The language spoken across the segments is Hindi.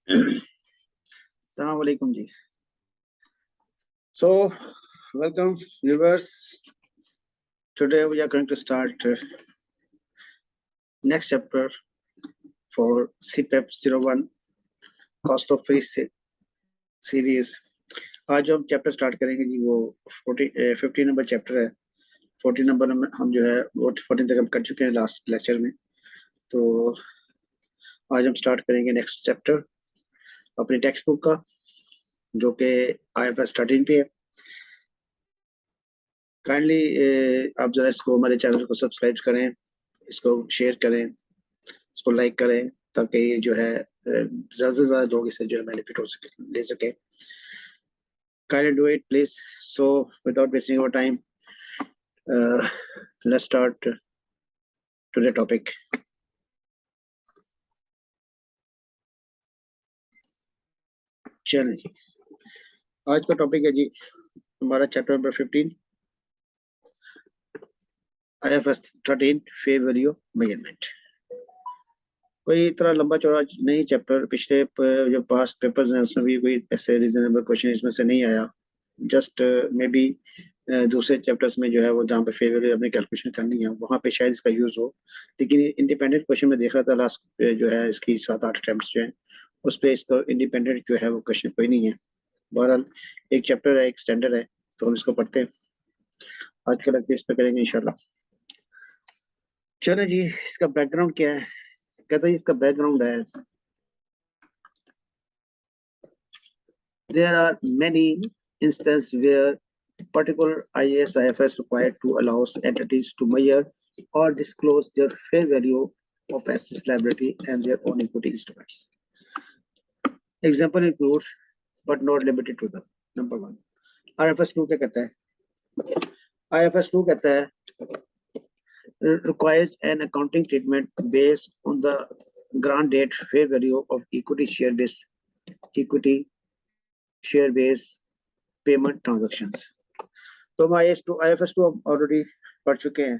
Assalamu alaikum ji. So, welcome viewers. Today we are going to start next chapter for CFAP01 cost of free series. आज जो हम चैप्टर स्टार्ट करेंगे जी वो 50 नंबर चैप्टर है। 40 नंबर हम जो है वो 14 तक हम कर चुके हैं लास्ट लेक्चर में। तो आज हम स्टार्ट करेंगे नेक्स्ट चैप्टर अपनी टेक्स्ट बुक का, जो कि IFRS 13 पे है। काइंडली आप जरा इसको हमारे चैनल को सब्सक्राइब करें, इसको शेयर करें, इसको लाइक करें, ताकि ये जो है ज़्यादा से ज़्यादा लोग इससे जो है बेनिफिट हो सके, ले सके। Kindly do it please. So without wasting our time, let's start to the topic. चलिए जी, आज का टॉपिक है जी हमारा chapter number 15 IFRS 13 fair value measurement. कोई इतना लंबा चौड़ा नहीं चैप्टर, पिछले जो पास्ट पेपर्स हैं उसमें भी कोई ऐसे रीजनेबल क्वेश्चन इसमें से नहीं आया। जस्ट मे बी दूसरे चैप्टर्स में जो है वो जहाँ पे फेयर वैल्यू अपनी कैलकुलेशन करनी है वहाँ पे शायद इसका यूज हो, लेकिन इंडिपेंडेंट क्वेश्चन में देख रहा था लास्ट जो है इसकी 7-8 अटेम्प्ट्स जो है उस पर इसका इंडिपेंडेंट जो है वो क्वेश्चन कोई नहीं है। बहरहाल एक चैप्टर है, एक स्टैंडर्ड है, तो हम इसको पढ़ते हैं। आज का लेक्चर इस पर करेंगे इंशाल्लाह। चलो जी, इसका बैकग्राउंड क्या है? कहते हैं इसका बैकग्राउंड है, there are many instances where particular IFRS required to allow entities to measure or disclose their fair value of assets, liability and their own equity instruments. Example includes but not limited to them. Number 1, IFRS 2 क्या कहता है? IFRS 2 कहता है requires an accounting treatment based on the grant date fair value of equity share based payment transactions. तो हम IFRS 2 ऑलरेडी पढ़ चुके हैं।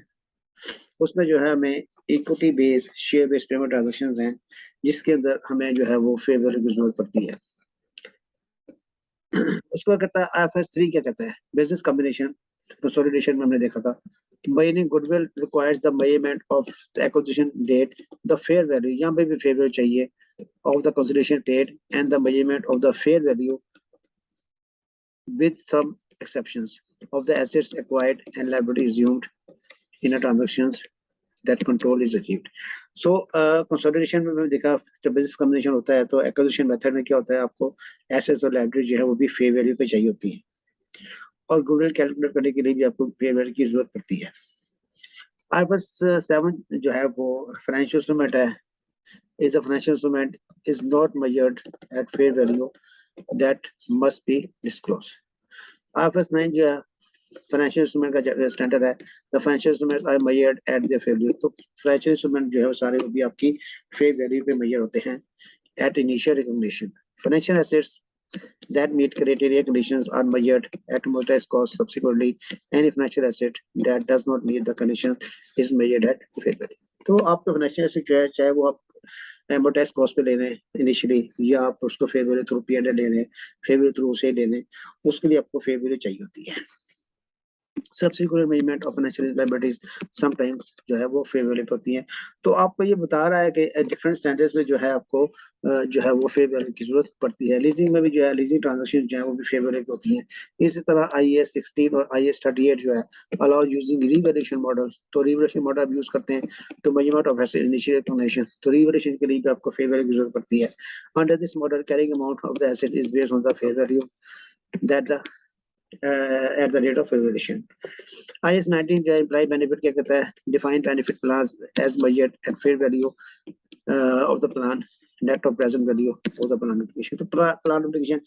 उसमें जो है हमें equity based share based payment transactions हैं, जिसके अंदर हमें जो है वो फेयर वैल्यू की जरूरत पड़ती है। उसको कहता है IFRS 3 क्या कहता है? बिजनेस कॉम्बिनेशन कंसोलिडेशन में हमने देखा था कि measuring goodwill requires the measurement of the acquisition date, the fair value, यहाँ पे भी fair value चाहिए, of the consideration paid and the measurement of the fair value with some exceptions of the assets acquired and liability assumed in a transactions that control is achieved. So consolidation में मैंने देखा जब बिजनेस कॉम्बिनेशन होता है तो एक्विजिशन मेथड में क्या होता है, आपको एसेट्स और लायबिलिटी जो है वो भी फेयर वैल्यू पे चाहिए होती है, और गुडविल कैलकुलेट करने के लिए भी आपको फेयर वैल्यू की जरूरत पड़ती है। IFRS 7 जो है वो फाइनेंशियल इंस्ट्रूमेंट है, is a financial instrument is not measured at fair value that must be disclosed. IFRS 9 जो है फाइनेंशियल इंस्ट्रूमेंट का स्टैंडर्ड है, the financial instruments are measured at their fair value. तो फाइनेंशियल इंस्ट्रूमेंट जो है वो सारे वो भी आपकी फेयर वैल्यू पे मेजर होते हैं at initial recognition. Financial assets that meet criteria conditions are measured at amortized cost subsequently. Any financial asset that does not meet the conditions is measured at fair value. तो आपका फाइनेंशियल एसेट जो है, चाहे वो आप amortized cost पे ले रहे हैं इनिशियली, या आप उसको फेयर वैल्यू थ्रू P&L ले रहे हैं, फेयर वैल्यू थ्रू उसे ले रहे हैं, उसके लिए आपको फेयर वैल्यू चाहिए होती है। Subsequent measurement of financial liabilities sometimes जो है वो फेयर वैल्यू होती है। तो आपको ये बता रहा है कि डिफरेंट स्टैंडर्ड्स में जो है आपको जो है वो फेयर वैल्यू की जरूरत पड़ती है। लीजिंग में भी जो है लीजिंग ट्रांजैक्शन जो है वो भी फेयर वैल्यू होती हैं। इसी तरह IAS 16 और IAS 38 जो है अलाउ यूजिंग रिवैल्यूएशन मॉडल, तो रिवैल्यूएशन मॉडल आप यूज करते हैं तो measurement of asset initial recognition, तो रिवैल्यूएशन के लिए भी आपको फेयर वैल्यू की जरूरत पड़ती है। Under this model carrying amount of the asset is based on the fair value that the at the date of valuation. IAS 19 जो है एम्प्लॉय बेनिफिट क्या कहता है? Defined benefit plan as measured at fair value of the plan net of present value of the plan application. तो प्लान एप्लीकेशन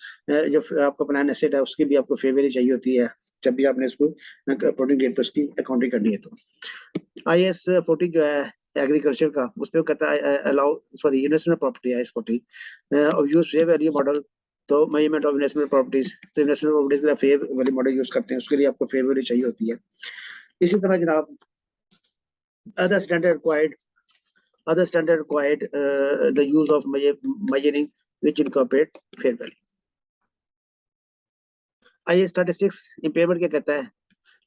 जो आपका प्लान एसेट है उसकी भी आपको फेयर वैल्यू चाहिए होती है जब भी आपने इसको अकॉर्डिंग डेट पर उसकी अकाउंटिंग करनी है। तो IAS 40 जो है एग्रीकल्चर का, उस पर कहता है allow sorry investment property IAS 40 और यूज फेयर वैल्यू मॉडल, तो मेजरमेंट ऑफ इन्वेस्टमेंट प्रॉपर्टीज, तो इन्वेस्टमेंट प्रॉपर्टीज का फेयर वैल्यू मॉडल यूज करते हैं, उसके लिए आपको फेयर वैल्यू चाहिए होती है। इसी तरह जनाब other standard required the use of measuring which incorporate fair value. आइए स्टैटिस्टिक्स इम्पेयरमेंट क्या कहता है,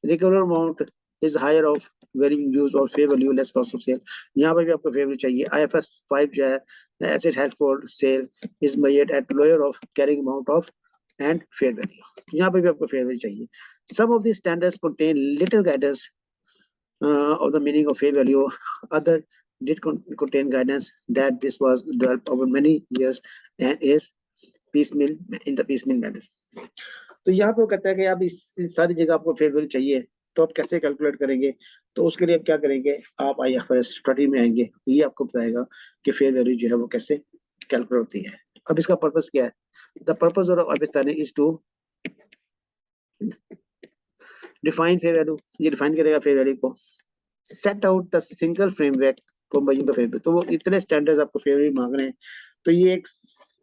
recover amount is higher of varying use और fair value less cost of sale. यहाँ पर भी आपको फेयर वैल्यू चाहिए। IFRS 5 जो है asset held for sale is measured at lower of carrying amount of and fair value. यहाँ पे भी आपको फेयर वैल्यू चाहिए। Some of the standards contain little guidance of the meaning of fair value. Other did contain guidance that this was developed over many years and is piecemeal in the piecemeal manner. तो यहाँ पे वो कहता है कि आप इस सारी जगह आपको फेयर वैल्यू चाहिए, तो आप कैसे कैलकुलेट करेंगे? तो उसके लिए आप क्या करेंगे, आप IFRS 13 में आएंगे, ये आपको बताएगा कि फेयर वैल्यू जो है वो कैसे कैलकुलेट होती है। अब इसका पर्पस क्या है? The purpose of IFRS is to define fair value, ये डिफाइन करेगा फेयर वैल्यू को। Set out the single framework for measuring the fair value, तो वो इतने स्टैंडर्ड्स आपको फेयर वैल्यू मांग रहे हैं, तो ये एक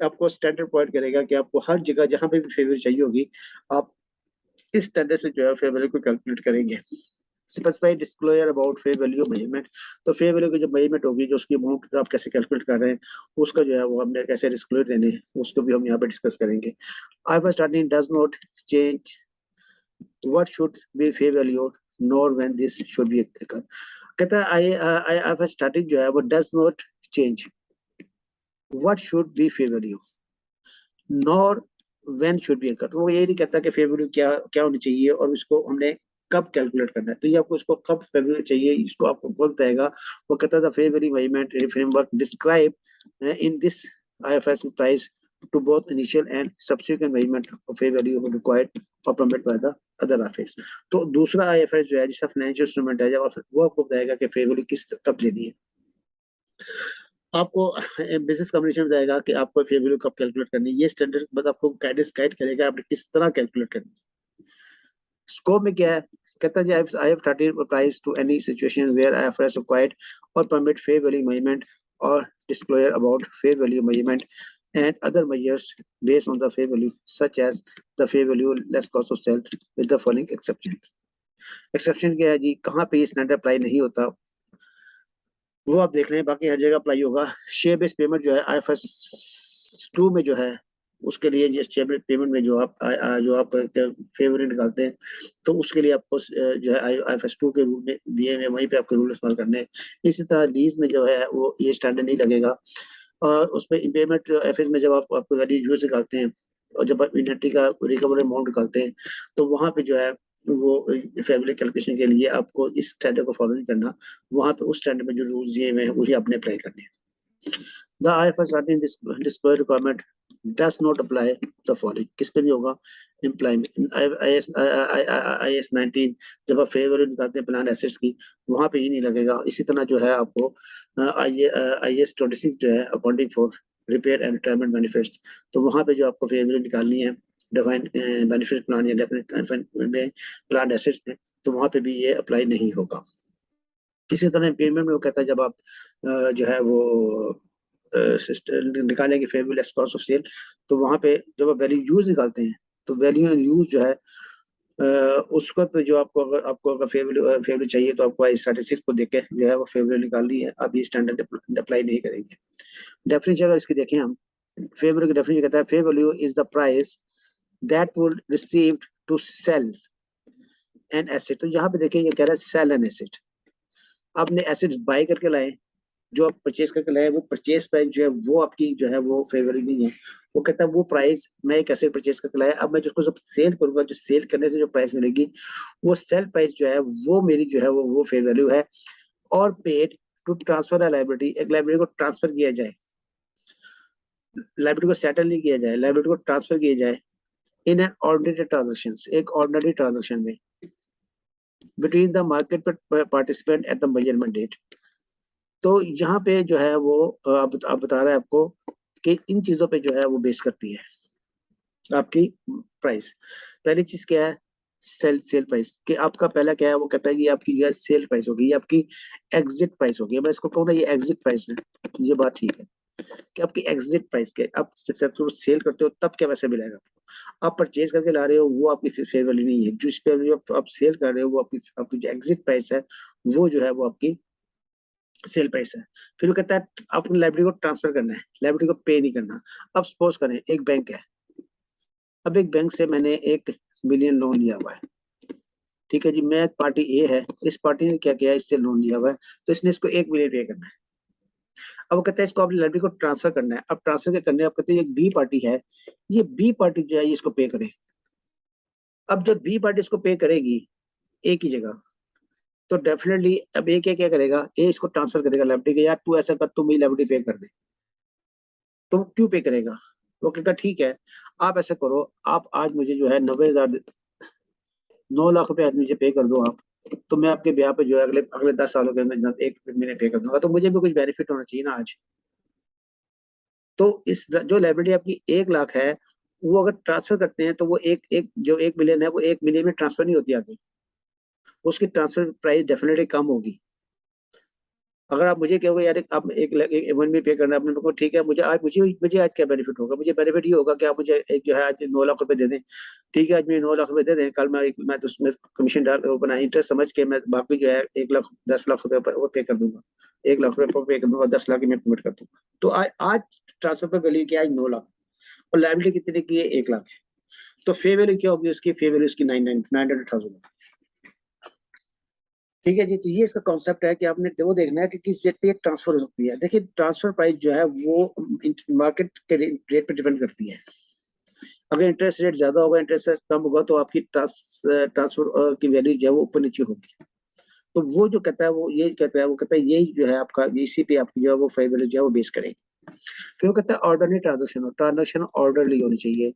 आपको स्टैंडर्ड प्रोवाइड करेगा कि आपको हर जगह जहां पे भी फेयर वैल्यू चाहिए होगी, आप इस स्टैंडर्ड से जो है फेयर वैल्यू को कैलकुलेट करेंगे। Specify disclosure about fair value measurement, तो फेयर वैल्यू की जो मेजरमेंट होगी, जो उसकी अमाउंट आप कैसे कैलकुलेट कर रहे हैं, उसका जो है वो हमने कैसे डिस्क्लोजर देने हैं, उसको भी हम यहाँ पे डिस्कस करेंगे। IFRS starting does not change what should be fair value nor when this should be occur। कहता है IFRS स्टार्टिंग जो है वो does not change what should be fair value nor when should be occur। तो वो ये नहीं कहता कि फेयर वैल्यू क्या क्या होनी चाहिए और उसको हमने कब कैलकुलेट करना है। तो ये आपको इसको कब फेयर वैल्यू चाहिए, इसको आपको कौन बताएगा? वो कहता था fair value measurement framework describe in this IFRS price to both initial and subsequent measurement of fair value required or permitted by the other IFRS। तो दूसरा IFRS जो है जिसका फाइनेंशियल इंस्ट्रूमेंट है, जब वो आपको बताएगा कि फेयर वैल्यू किस कब लेनी है। आपको बिजनेस कम्युनिकेशन बताएगा कि आपको फेयर वैल्यू कब कैलकुलेट करनी है। ये स्टैंडर्ड बस आपको गाइडेंस गाइड करेगा आपने किस तरह कैलकुलेट करनी है। स्कोप में क्या है? कहता है I have started applies to any situation where IFRS required or permit fair value measurement or disclosure about fair value measurement and other measures based on the fair value, such as the fair value less cost of sale, with the following exception। Exception क्या है जी? कहाँ पे ये स्टैंडर्ड अप्लाई नहीं होता वो आप देख लें, बाकी हर जगह अप्लाई होगा। शेयर बेस्ड पेमेंट जो है IFRS 2 में जो है, उसके लिए शेयर बेस्ड पेमेंट में जो आप फेयर वैल्यू निकालते हैं, तो उसके लिए आपको जो है IFRS 2 के रूल में दिए हुए वहीं पे आपके रूल इस्तेमाल करने हैं। इसी तरह लीज में जो है वो ये स्टैंडर्ड नहीं लगेगा। और उसमें इम्पेयरमेंट FS में जब आप आपको वैल्यू यूज निकालते हैं और जब आप इन्वेंटरी का रिकवरी अमाउंट निकालते हैं, तो वहाँ पे जो है वो फेयर वैल्यू कैलकुलेशन के लिए आपको इस स्टैंडर्ड को फॉलो नहीं करना, वहाँ पे उस स्टैंडर्ड में जो रूल्स दिए हुए हैं वही आपने अप्लाई करने हैं। The IFRS 13 disclosure requirement does not apply the following। किसके लिए होगा? एम्प्लॉयमेंट IAS 19 जब आप फेयर वैल्यू निकालते हैं प्लान एसेट्स की, वहाँ पे ही नहीं लगेगा। इसी तरह जो है आपको IAS 26 जो है accounting for repair and retirement benefits, तो वहाँ पे जो आपको फेयर वैल्यू निकालनी है डिफाइंड बेनिफिट प्लान या डेफिनेट प्लान एसेट्स में, तो वहाँ पे भी ये अप्लाई नहीं होगा। इसी तरह इम्पेयरमेंट में वो कहता है जब आप जो है वो निकालेंगे fair value less cost of sale, तो वहाँ पे जब आप वैल्यू यूज निकालते हैं, तो वैल्यू यूज जो है उस वक्त जो आपको अगर फेयर वैल्यू चाहिए, तो आपको स्टैटिस्टिक्स को देख के जो है वो फेयर वैल्यू निकालनी है। अब ये स्टैंडर्ड अप्लाई नहीं करेंगे। डेफिनेशन अगर इसकी देखें हम, फेयर वैल्यू की डेफिनेशन कहता है fair value is the price that would received to sell an asset. तो यहाँ पे देखिए ये कह रहा है सेल एन एसेट। आपने एसेट बाय करके लाए, जो आप परचेज करके लाए, वो परचेज प्राइस जो है वो आपकी जो है वो फेयर वैल्यू नहीं है। वो कहता है वो प्राइस मैं एक एसेट परचेज करके लाया, अब मैं जिसको जब सेल करूंगा, जो सेल करने से जो प्राइस मिलेगी, वो सेल प्राइस जो है वो मेरी जो है वो फेयर वैल्यू है। और paid to transfer a liability, एक लायबिलिटी को ट्रांसफर किया जाए, लायबिलिटी को सेटल नहीं किया जाए, लायबिलिटी को ट्रांसफर किया जाए इन एन ऑर्डिनरी ट्रांजेक्शन, एक ऑर्डिनरी ट्रांजेक्शन में between the market participant at the measurement date. तो यहाँ पे जो है वो आप बता रहे हैं आपको कि इन चीजों पे जो है वो बेस करती है आपकी प्राइस। पहली चीज क्या है? सेल प्राइस, कि आपका पहला क्या है? वो कहता है कि आपकी जो है सेल प्राइस होगी, ये आपकी एग्जिट प्राइस होगी। मैं इसको कहूँ ना ये एग्जिट प्राइस है, ये बात ठीक है कि आपकी एग्जिट प्राइस के आप सक्सेसफुल सेल करते हो तब क्या पैसे मिलेगा आपको। आप परचेज करके ला रहे हो, वो आपकी फेयर वैल्यू नहीं है। जिस पे आप सेल कर रहे हो वो आपकी जो एग्जिट प्राइस है, वो जो है वो आपकी सेल प्राइस है। फिर वो कहता है आपने लाइबिलिटी को ट्रांसफर करना है, लाइबिलिटी को पे नहीं करना। अब सपोज करें एक बैंक है, अब एक बैंक से मैंने 1 मिलियन लोन लिया हुआ है, ठीक है जी। मैं पार्टी ए है, इस पार्टी ने क्या किया, इससे लोन लिया हुआ है, तो इसने इसको 1 मिलियन पे करना है। अब वो कहता है इसको अपनी लाइबिलिटी को ट्रांसफर करना है। अब ट्रांसफर क्या करना है, अब कहते हैं एक बी पार्टी है, ये बी पार्टी जो है ये इसको पे करे। अब जब बी पार्टी इसको पे करेगी ए की जगह, तो डेफिनेटली अब ए क्या करेगा, ए इसको ट्रांसफर करेगा लाइबिलिटी के, यार तू ऐसा कर, तू मेरी लाइबिलिटी पे कर दे। तो वो क्यों पे करेगा, वो कहता ठीक है, आप ऐसा करो, आप आज मुझे जो है 90,000 9 लाख रुपए आज मुझे पे कर दो आप, तो मैं आपके ब्याह पे जो है अगले अगले 10 सालों के अंदर 1 महीने पे कर दूंगा, तो मुझे भी कुछ बेनिफिट होना चाहिए ना आज। तो इस जो लाइबिलिटी आपकी 1 लाख है, वो अगर ट्रांसफर करते हैं तो वो एक एक जो 1 मिलियन है वो 1 मिलियन में ट्रांसफर नहीं होती आगे, उसकी ट्रांसफर प्राइस डेफिनेटली कम होगी। अगर आप मुझे कहोगे यार आप 1 में पे करना है, आपने मेरे को ठीक है, मुझे आज क्या बेनिफिट होगा, मुझे बेनिफिट ये होगा कि आप मुझे एक जो है आज 9 लाख रुपए दे दें, ठीक है, आज मुझे 9 लाख रुपए दे दें, कल मैं तो उसमें कमीशन डाल बना इंटरेस्ट समझ के मैं बाकी जो है 1 लाख 10 लाख रुपए वो पे कर दूंगा, 1 लाख रुपए पे कर दूंगा, 10 लाख की मैं पेमेंट कर दूंगा। तो आज ट्रांसफर पर वैल्यू क्या है, 9 लाख, और लाइबिलिटी कितने की है, 1 लाख है। तो फे वैल्यू क्या होगी उसकी, फे वैल्यू उसकी 900,000। ठीक है जी। तो ये इसका कॉन्सेप्ट है कि आपने वो देखना है कि किस रेट पे ट्रांसफर हो सकती है। देखिए ट्रांसफर प्राइस जो है वो मार्केट के रेट पे डिपेंड करती है। अगर इंटरेस्ट रेट ज्यादा होगा, इंटरेस्ट रेट कम होगा, तो आपकी ट्रांसफर की वैल्यू जो है वो ऊपर नीचे होगी। तो वो जो कहता है वो ये कहता है, वो कहता है यही जो है आपका इसी पे आपकी जो है वो फाइव वैल्यू जो है वो बेस करेगी। फिर वो कहता है ऑर्डरली ट्रांजेक्शन, ट्रांजेक्शन ऑर्डरली होनी चाहिए,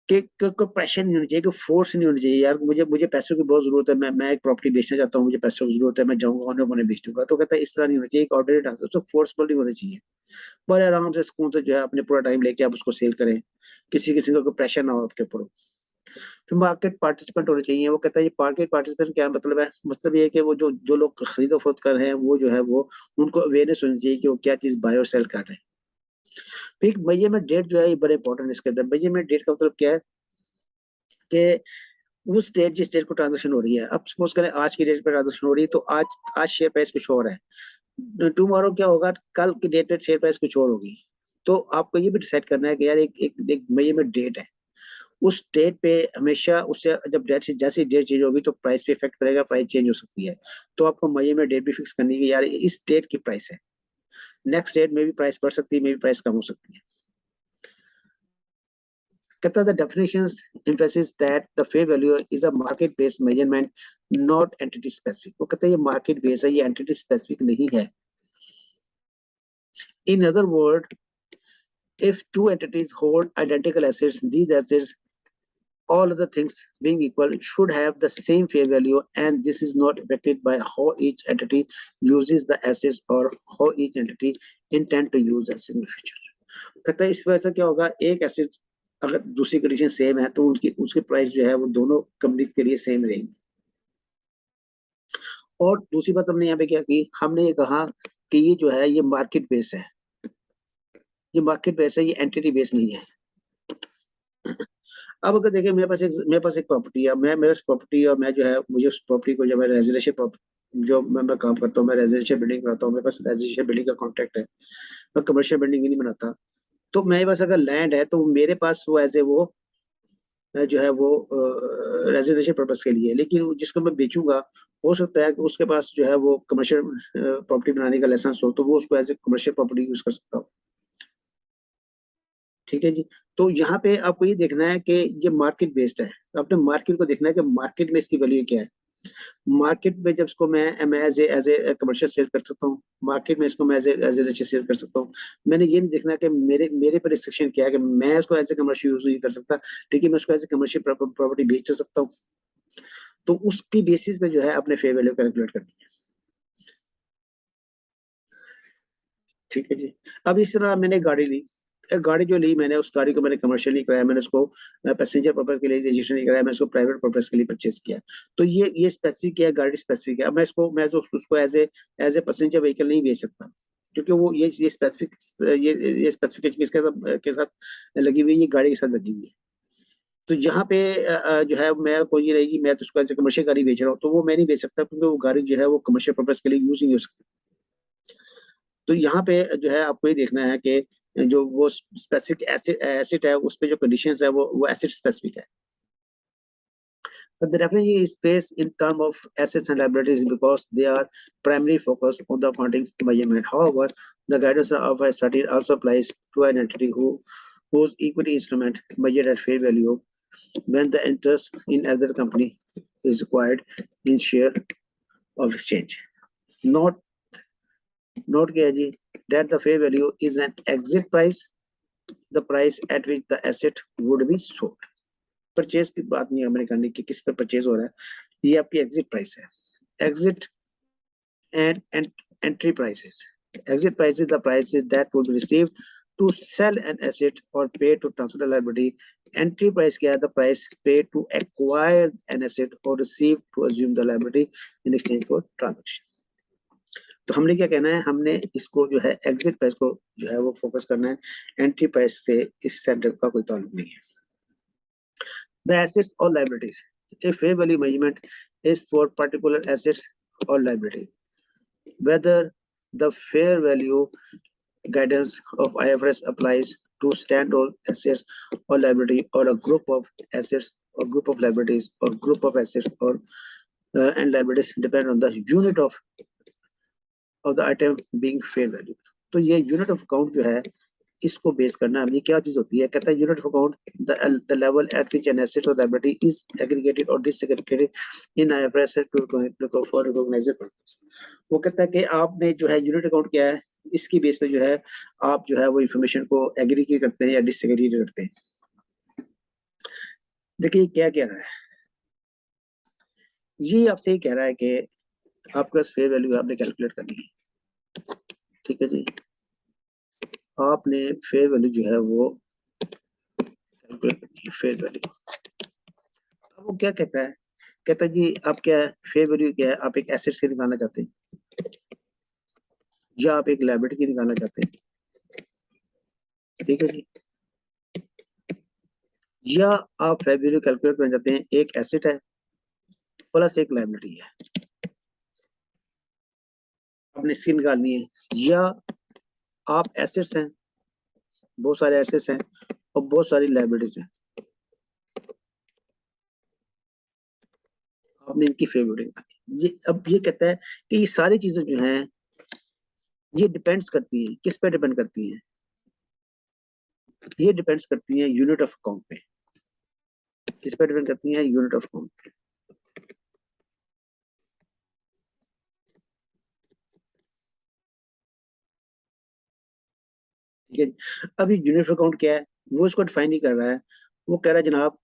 कि प्रेशर नहीं होनी चाहिए, कि फोर्स नहीं होनी चाहिए, यार मुझे पैसों की बहुत जरूरत है, मैं एक प्रॉपर्टी बेचना चाहता हूँ, मुझे पैसों की जरूरत है, मैं जाऊंगा होने होने बेच दूंगा। तो कहता है इस तरह नहीं होना चाहिए, एक ऑर्डर ट्रांसफर तो फोर्सफुल नहीं होना चाहिए, बड़े आराम से सुकून से जो है अपने पूरा टाइम लेके आप उसको सेल करें, किसी किसी का कोई प्रेशर ना हो आपके ऊपर। फिर मार्केट पार्टिसिपेंट होने चाहिए। वो कहता है ये मार्केट पार्टिसिपेंट क्या मतलब है, मतलब ये है कि वो जो जो लोग खरीदो फरोख्त कर रहे हैं, वो जो है वो उनको अवेयरनेस होनी चाहिए कि वो क्या चीज बाय और सेल कर रहे हैं। फिर मईए में डेट जो है ये बड़े इंपॉर्टेंट इसके अंदर। मईए में डेट का मतलब क्या है कि उस डेट जिस डेट को ट्रांजेक्शन हो रही है, अब सपोज करें आज की डेट पे ट्रांजेक्शन हो रही है, तो आज शेयर प्राइस कुछ और है, टुमारो क्या होगा, कल की डेट पे शेयर प्राइस कुछ और होगी। तो आपको ये भी डिसाइड करना है कि यार एक मई में डेट है, उस डेट पे हमेशा उससे जब डेट से जैसी डेट चेंज होगी तो प्राइस पे इफेक्ट पड़ेगा, प्राइस चेंज हो सकती है। तो आपको मई में डेट भी फिक्स करनी है कि यार इस डेट की प्राइस है, नेक्स्ट डेट में भी प्राइस बढ़ सकती है, में भी प्राइस कम हो सकती है। कहता है the definitions emphasize that the fair value is a market based measurement, not entity specific। वो कहता है ये मार्केट बेस है, ये एंटिटी स्पेसिफिक नहीं है। In other words, if two entities hold identical assets, these assets, all other things being equal, should have the same fair value, and this is not affected by how each entity uses the assets or how each entity intend to use assets in the future। कहता है इस वजह से क्या होगा, एक एसेट अगर दूसरी कंडीशन सेम है तो उनकी उसकी प्राइस जो है वो दोनों कंपनी के लिए सेम रहेगी। और दूसरी बात हमने यहाँ पे क्या की, हमने ये कहा कि ये जो है ये मार्केट बेस है, ये मार्केट बेस है, ये एंटिटी बेस नहीं है। अब अगर देखें मेरे पास एक प्रॉपर्टी है, मैं मेरे प्रॉपर्टी और मैं जो है मुझे उस प्रॉपर्टी को, जो मैं रेजिडेंशियल प्रॉपर्टी जो मैं काम करता हूँ, मैं रेजिडेंशियल बिल्डिंग बनाता हूँ, मेरे पास रेजिडेंशियल बिल्डिंग का कॉन्ट्रैक्ट है, मैं कमर्शियल बिल्डिंग ही नहीं बनाता। तो मेरे पास अगर लैंड है तो मेरे पास वो एज ए वो जो है वो रेजिडेंशियल पर्पज के लिए, लेकिन जिसको मैं बेचूंगा हो सकता है कि उसके पास जो है वो कमर्शियल प्रॉपर्टी बनाने का लाइसेंस हो, तो वो उसको as a commercial property use कर सकता हो। ठीक है जी। तो यहाँ पे आपको ये देखना है कि ये मार्केट बेस्ड है, तो आपने मार्केट को देखना है कि मार्केट में इसकी वैल्यू क्या है। मार्केट में जब इसको मैं एज ए कमर्शियल सेल कर सकता हूँ, मार्केट में इसको मैं एज ए रेजिडेंशियल सेल कर सकता हूँ। मैंने ये नहीं देखना कि मेरे मेरे पर रिस्ट्रिक्शन क्या है कि मैं इसको एज ए कमर्शियल यूज नहीं कर सकता, ठीक है, मैं उसको एज ए कमर्शियल प्रॉपर्टी बेच तो सकता हूँ। तो उसकी बेसिस पे जो है अपने फेयर वैल्यू कैलकुलेट करनी है। ठीक है जी। अब इस तरह मैंने गाड़ी ली, एक गाड़ी जो ली मैंने, उस गाड़ी को मैंने कमर्शियल नहीं कराया, मैंने उसको पैसेंजर पर्पज के लिए रजिस्ट्रेशन नहीं कराया, मैं उसको प्राइवेट पर्पज के लिए परचेज किया। तो ये स्पेसिफिक है, गाड़ी स्पेसिफिक है। अब मैं उसको एज ए पैसेंजर व्हीकल नहीं बेच सकता, क्योंकि वो ये स्पेसिफिक ये स्पेसिफिकेशन के साथ लगी हुई है, ये गाड़ी के साथ लगी हुई है। तो यहाँ पे जो है मैं कोई ये रहेगी, मैं तो उसको एज ए कमर्शियल गाड़ी बेच रहा हूँ, तो वो मैं नहीं बेच सकता, क्योंकि वो गाड़ी जो है वो कमर्शियल पर्पज के लिए यूज नहीं हो सकती। तो यहाँ पे जो है आपको ये देखना है कि जो वो स्पेसिफिक एसेट है उस पे जो कंडीशंस है वो एसेट स्पेसिफिक है. But the definitely is space in terms of assets and liabilities because they are primarily focused on the accounting measurement. However, the guidance of a study also applies to an entity whose equity instrument measured at fair value when the interest in other company is acquired in share of exchange. Not किया जी that the fair value is an exit price, the price at which the asset would be sold. Purchase की बात नहीं हमें करनी कि किस पे परचेज हो रहा है, ये आपकी एग्जिट प्राइस है. Exit and entry prices. Exit price is the prices that would be received to sell an asset or pay to transfer the liability. Entry price क्या है? The price paid to acquire an asset or receive to assume the liability in exchange for transaction. तो हमने क्या कहना है, हमने इसको जो है एग्जिट प्राइस को जो है वो फोकस करना है, एंट्री प्राइस से इस सेंटर का कोई ताल्लुक नहीं है. The assets or liabilities. A fair value measurement is for particular assets or liability. Whether the fair value guidance of IFRS applies to standalone assets or liability or a group of assets or group of liabilities or group of assets or and liabilities depend on the unit of the item being fair value. तो ये यूनिट ऑफ अकाउंट जो है इसको बेस करना है. ये क्या चीज होती है, कहता है unit of account the level at which an asset और लायबिलिटी इज एग्रीगेटेड और disaggregated in IFRS two for recognised purpose. वो कहता है कि आपने जो है यूनिट अकाउंट क्या है, इसकी बेस पे जो है आप जो है वो इंफॉर्मेशन को एग्रीगेट करते हैं या डिसएग्रीगेट करते हैं. देखिए क्या कह रहा है, ये आपसे ये कह रहा है कि आपके पास फेयर वैल्यू आपने कैलकुलेट करनी है. ठीक है जी, आपने फेयर वैल्यू जो है वो कैलकुलेट करनी है. फेयर वैल्यू अब वो क्या कहता है, कहता है जी आप क्या है, फेयर वैल्यू क्या है, आप एक एसेट से निकालना चाहते हैं या आप एक लायबिलिटी की निकालना चाहते हैं. ठीक है जी, या आप फेयर वैल्यू कैलकुलेट करना चाहते हैं, एक एसेट है प्लस एक लायबिलिटी है, आपने इसकी निकालनी है. या आप एसेट्स हैं, बहुत सारे एसेट्स हैं और बहुत सारी लायबिलिटीज हैं, आपने इनकी फेयर वैल्यू निकाली. ये अब ये कहता है कि ये सारी चीजें जो हैं ये डिपेंड्स करती हैं, किस पे डिपेंड करती हैं, ये डिपेंड्स करती हैं यूनिट ऑफ अकाउंट पे. किस पे डिपेंड करती हैं, यूनिट ऑफ अकाउंट पे. ठीक है, अभी यूनिट ऑफ अकाउंट क्या है वो इसको डिफाइन नहीं कर रहा है. वो कह रहा है जनाब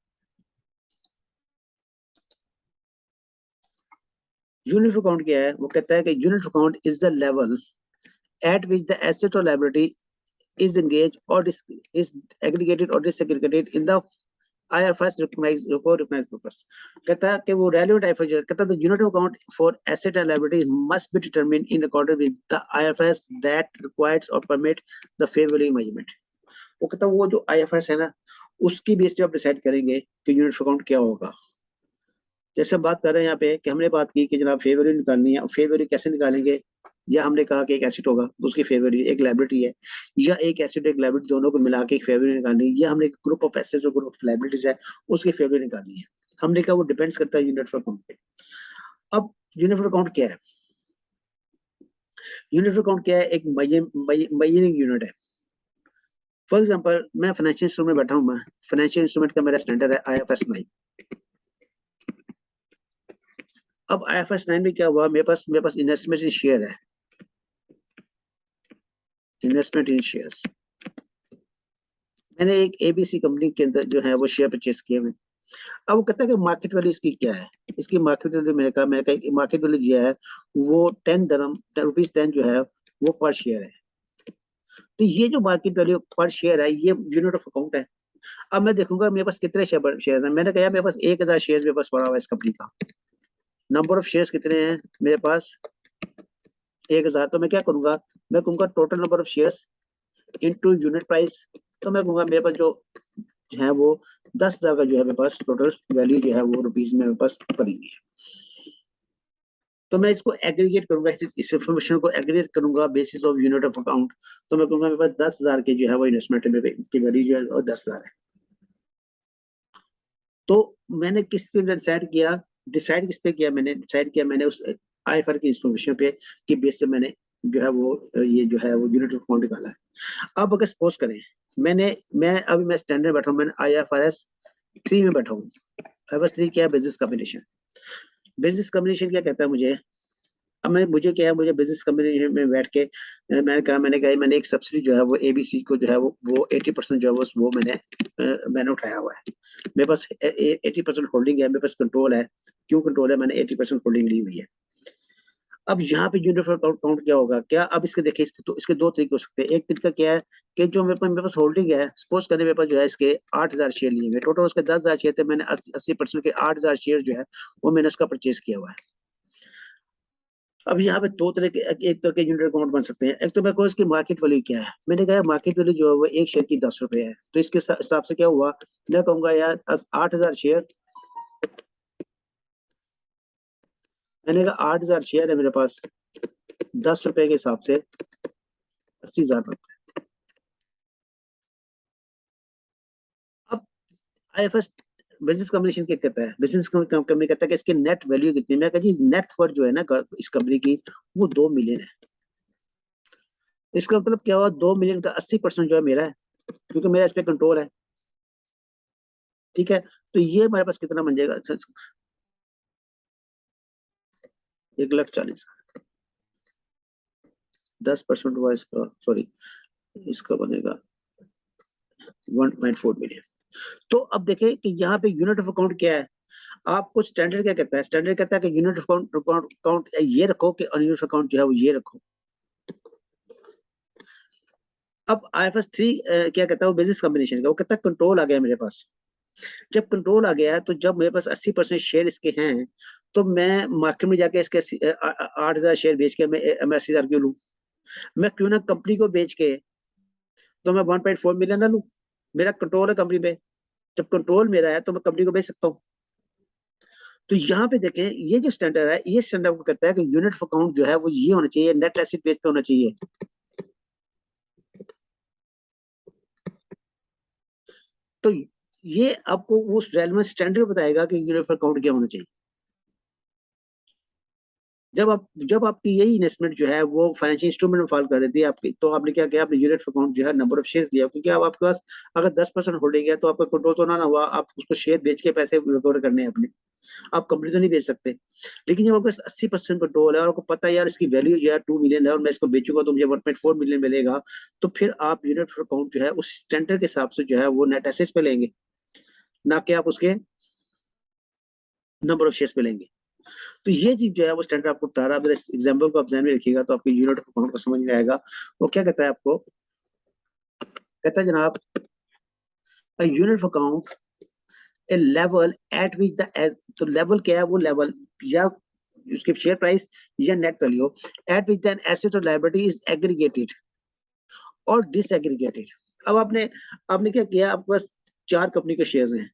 यूनिट ऑफ अकाउंट क्या है, वो कहता है कि unit of account is the level at which the asset और liability is engaged or is aggregated or disaggregated in the IFRS recognized purpose. कहता है कि वो relevant IFRS कहता है the unit of account for asset and liability must be determined in accordance with the IFRS that requires or permit the fair value measurement. वो कहता है वो जो IFRS है ना उसकी बेस पे आप डिसाइड करेंगे कि यूनिट ऑफ अकाउंट क्या होगा. जैसे हम बात कर रहे हैं यहाँ पे कि हमने बात की कि जनाब फेयर वैल्यू निकालनी है. फेयर वैल्यू कैसे निकालेंगे, या हमने कहा कि एक एसेट होगा तो उसकी फेयर वैल्यू एक लायबिलिटी है, या एक एसेट एक लायबिलिटी दोनों को मिला के एक फेयर वैल्यू निकालनी है, या हमने एक ग्रुप ऑफ एसेट्स और ग्रुप ऑफ लायबिलिटीज है उसकी फेयर वैल्यू निकालनी है. हमने कहा वो डिपेंड्स करता है यूनिट ऑफ अकाउंट पे. अब यूनिट ऑफ अकाउंट क्या है, यूनिट ऑफ अकाउंट क्या है, एक मेजरिंग यूनिट है. फॉर एग्जाम्पल मैं फाइनेंशियल इंस्ट्रूमेंट बैठा हूँ, मैं फाइनेंशियल इंस्ट्रूमेंट का मेरा स्टैंडर्ड है IFRS 9. अब IFRS 9 में क्या हुआ, मेरे पास इन्वेस्टमेंट इन शेयर है, इन्वेस्टमेंट इन शेयर्स. मैंने एक ABC कंपनी के अंदर जो है वो शेयर परचेस किए हुए. अब वो कहता है कि मार्केट वैल्यू इसकी क्या है, इसकी मार्केट वैल्यू मैंने कहा मार्केट वैल्यू जो है वो 10 दरम ₹10 जो है वो पर शेयर है. तो ये जो मार्केट वैल्यू पर शेयर है ये यूनिट ऑफ अकाउंट है. अब मैं देखूंगा मेरे पास कितने शेयर हैं. मैंने कहा मेरे पास 1000 शेयर मेरे पास पड़ा हुआ है इस कंपनी का. नंबर ऑफ शेयर्स कितने हैं मेरे पास 1000. तो मैं क्या करूंगा, मैं कहूंगा total number of shares into unit price. तो मैं कहूंगा मेरे पास जो है वो 10,000 का जो है मेरे पास टोटल वैल्यू जो है वो रुपीज में मेरे पास पड़ेगी. तो मैं इसको एग्रीगेट करूंगा, इस इंफॉर्मेशन को एग्रीगेट करूंगा basis of unit of account. तो मैं कहूंगा मेरे पास 10,000 के जो है वो इन्वेस्टमेंट की वैल्यू जो है और 10,000 है। तो मैंने किस पे डिसाइड किस पे किया, मैंने डिसाइड किया मैंने उस आईएफआर की इंफॉर्मेशन पे कि बेस से मैंने जो है वो ये जो है वो यूनिट ऑफ अकाउंट निकाला है। अब अगर सपोज करें मैं स्टैंडर्ड बैठा हूँ, मैंने IFRS 3 में बैठा हूँ। IFRS 3 क्या है? Business combination. बिजनेस कॉम्बिनेशन क्या कहता है मुझे? अब मुझे क्या है, मुझे बिजनेस कॉम्बिनेशन में बैठ के मैंने एक सब्सिडी जो है वो ABC को जो है वो 80% जो है वो मैंने उठाया हुआ है। मेरे पास 80% होल्डिंग है, मेरे पास कंट्रोल है। क्यों कंट्रोल है? मैंने 80% होल्डिंग ली हुई है। अब यहाँ पे यूनिट ऑफ अकाउंट क्या होगा? क्या अब इसके देखिए, इसके दो तरीके हो सकते हैं। एक तरीका क्या है कि जो मेरे पास होल्डिंग है, सपोज करने मेरे पास जो है इसके 8,000 शेयर लिए हुए, टोटल उसके 10,000 शेयर थे, मैंने 80% के 8,000 शेयर जो है वो मैंने उसका परचेज किया हुआ है। अब यहाँ पे दो तरह के एक तरह के यूनिट अकाउंट बन सकते हैं। एक तो मैं कहूँ इसकी मार्केट वैल्यू क्या है, मैंने कहा मार्केट वैल्यू जो है वो एक शेयर की 10 रुपए है। तो इसके हिसाब से क्या हुआ, मैं कहूंगा यार 8,000 शेयर, मैंने कहा 8,000 शेयर है मेरे पास, 10 रुपए के हिसाब से 80,000 रुपए। अब IFRS बिजनेस कम्युनिकेशन क्या कहता है? बिजनेस कंपनी कहता है कि इसकी नेट वैल्यू कितनी है। मैं कहा जी नेट वर्थ जो है ना इस कंपनी की वो 2 मिलियन है। इसका मतलब क्या हुआ, 2 मिलियन का 80% जो है मेरा है, क्योंकि मेरा इस पे कंट्रोल है। ठीक है, तो ये हमारे पास कितना बन जाएगा? 1,40,000। 10% हुआ इसका, सॉरी इसका बनेगा 1.4 मिलियन। तो अब देखें कि यहाँ पे यूनिट ऑफ अकाउंट क्या है। आपको स्टैंडर्ड क्या कहता है? स्टैंडर्ड कहता है कि यूनिट ऑफ अकाउंट ये रखो कि अनयूनिट अकाउंट जो है वो ये रखो। अब IFRS 3 क्या कहता है? वो बिजनेस कॉम्बिनेशन का, वो कहता है कंट्रोल आ गया मेरे पास। जब कंट्रोल आ गया है तो जब मेरे पास 80% शेयर इसके हैं, तो मैं मार्केट में जाके इसके 8,000 शेयर बेच के मैं 80,000 क्यों लूं? मैं क्यों ना कंपनी को बेच के तो मैं 1.4 मिलियन ना लूं? मेरा कंट्रोल है कंपनी पे। जब कंट्रोल मेरा है तो मैं कंपनी को बेच सकता हूँ। तो यहाँ पे देखें, ये जो स्टैंडर्ड है, ये स्टैंडर्ड को कहता है कि यूनिट ऑफ अकाउंट जो है वो ये होना चाहिए, नेट एसेट बेस पे होना चाहिए। तो ये आपको उस रेलेवेंट स्टैंडर्ड बताएगा कि यूनिट ऑफ अकाउंट क्या होना चाहिए। जब आपकी यही इन्वेस्टमेंट जो है वो फाइनेंशियल इंस्ट्रूमेंट में फॉल कर रही थी आपकी, तो आपने क्या किया? आपने यूनिट ऑफ अकाउंट जो है नंबर ऑफ शेयर्स दिया, क्योंकि अब आपके पास अगर 10% होल्डिंग है तो आपका कंट्रोल तो ना हुआ, आप उसको शेयर बेच के पैसे रिकवर करने हैं अपने, आप कंपनी तो नहीं बेच सकते। लेकिन जब आपके 80% कंट्रोल है और आपको पता है यार इसकी वैल्यू जो है 2 मिलियन है और मैं इसको बेचूंगा तो मुझे 1.4 मिलियन मिलेगा, तो फिर आप यूनिट ऑफ अकाउंट जो है उस स्टैंडर्ड के हिसाब से जो है वो नेट एसेट्स पे लेंगे, ना कि आप उसके नंबर ऑफ शेयर्स पे लेंगे। तो ये चीज जो है वो स्टैंडर्ड आपको बता रहा है। अगर इस एग्जाम्पल को आप ध्यान में रखिएगा तो आपको यूनिट ऑफ अकाउंट को समझ में आएगा। वो क्या कहता है आपको? कहता है जनाब, unit of account a level at which तो लेवल क्या है? वो लेवल या उसके शेयर प्राइस या net value at which than asset और लायबिलिटी इज एग्रीगेटेड और डिसएग्रीगेटेड। अब आपने आपने क्या किया, आपके पास 4 कंपनी के शेयर्स हैं,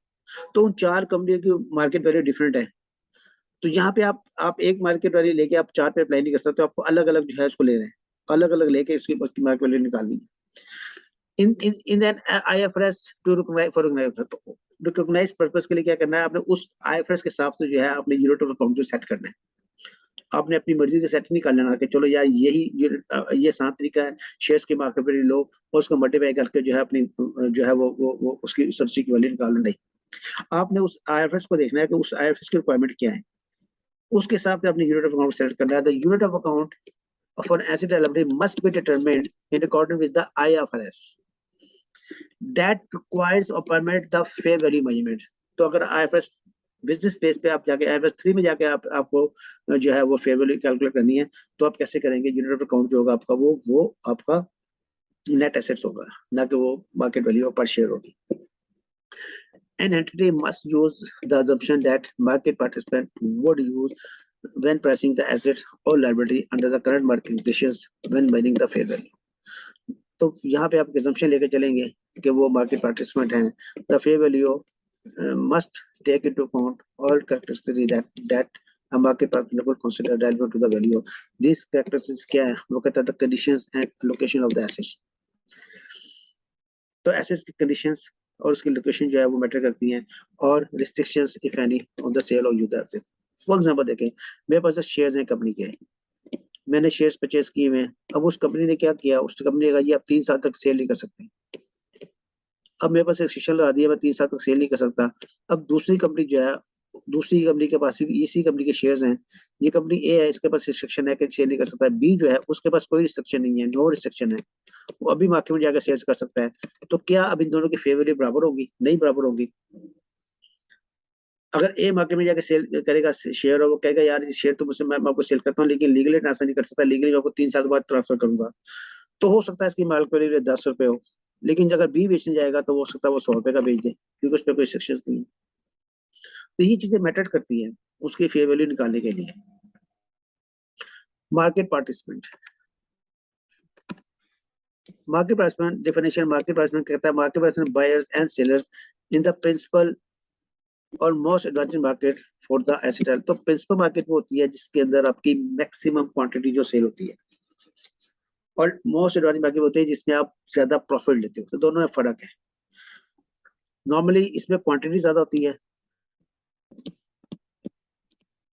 तो उन 4 कंपनियों की मार्केट वैल्यू डिफरेंट है। तो यहाँ पे आप एक मार्केट वैल्यू लेके आप 4 पे अप्लाई नहीं कर सकते, तो आपको अलग अलग जो है उसको ले रहे हैं, अलग अलग लेके उसकी मार्केट वैल्यू निकालनी है। In an IFRS to recognise purpose के लिए क्या करना है आपने? उस IFRS के हिसाब से जो है अपने यूनिट ऑफ अकाउंट जो सेट करना है। आपने अपनी मर्जी से सेट नहीं कर लेना कि चलो यार यही ये 7 तरीका है, शेयर्स की मार्केट वैल्यू लो और उसको मल्टीप्लाई करके जो है अपनी जो है वो उसकी सब्सिडी की वैल्यू निकालो। नहीं, आपने उस IFRS को देखना है कि उस IFRS की रिक्वायरमेंट क्या है, उसके हिसाब से अपनी यूनिट ऑफ अकाउंट सेलेक्ट करना है। The unit of account for an asset liability must be determined in accordance with the IFRS that requires or permit the fair value measurement। तो अगर IFRS बिजनेस बेस पे आप जाके IFRS 3 में जाके आपको जो है वो फेयर वैल्यू कैलकुलेट करनी है, तो आप कैसे करेंगे? यूनिट ऑफ अकाउंट जो होगा आपका वो आपका नेट एसेट्स होगा, ना कि वो मार्केट वैल्यू पर शेयर होगी। An entity must use the assumption that market participant would use when pricing the asset or liability under the current market conditions when measuring the fair value। तो यहाँ पे आप assumption लेके चलेंगे कि वो market participant हैं। The fair value must take into account all characteristics that a market participant will consider relevant to the value. These characteristics क्या है, वो कहता है the conditions and location of the assets. तो assets की conditions और उसकी लोकेशन जो है वो मैटर करती हैं, और restrictions if any on the sale or use the assets. For example देखें, मेरे पास शेयर्स हैं कंपनी के, मैंने शेयर्स परचेज किए हुए, अब उस कंपनी ने क्या किया, उस कंपनी ने कहा ये आप 3 साल तक सेल नहीं कर सकते। अब मेरे पास एक्सेप्शन लगा दिया, मैं 3 साल तक सेल नहीं कर सकता। अब दूसरी कंपनी जो है, दूसरी कंपनी के पास भी इसी कंपनी के शेयर्स हैं, ये कंपनी ए है, इसके पास रिस्ट्रिक्शन है कि सेल नहीं कर सकता। बी जो है उसके पास कोई रिस्ट्रिक्शन नहीं है, नो रिस्ट्रिक्शन है, वो अभी मार्केट में जाकर सेल्स कर सकता है। तो क्या अब इन दोनों की फेवरेबल बराबर होगी? नहीं बराबर होगी। अगर ए मार्केट में जाकर सेल करेगा शेयर, और वो कहेगा यार शेयर तो मुझसे मैं आपको सेल करता हूँ, लेकिन लीगली ट्रांसफर नहीं कर सकता, लीगली मैं आपको 3 साल के बाद ट्रांसफर करूंगा, तो हो सकता है इसकी मार्केट वैल्यू 10 रुपए हो, लेकिन अगर बी बेचने जाएगा तो हो सकता है वो 100 रुपए का बेच दे, क्योंकि उस पर कोई रिस्ट्रिक्शंस नहीं है। तो ये चीजें मैटर करती हैं उसकी फेयर वैल्यू निकालने के लिए। Market participant, market participant definition, market participant कहता है market participant buyers and sellers in the principal और most advantage market for the asset. तो प्रिंसिपल मार्केट वो होती है जिसके अंदर आपकी मैक्सिमम क्वांटिटी जो सेल होती है, और मोस्ट एडवांटेज मार्केट होती है जिसमें आप ज्यादा प्रॉफिट लेते हो। तो दोनों में फर्क है। नॉर्मली इसमें क्वांटिटी ज्यादा होती है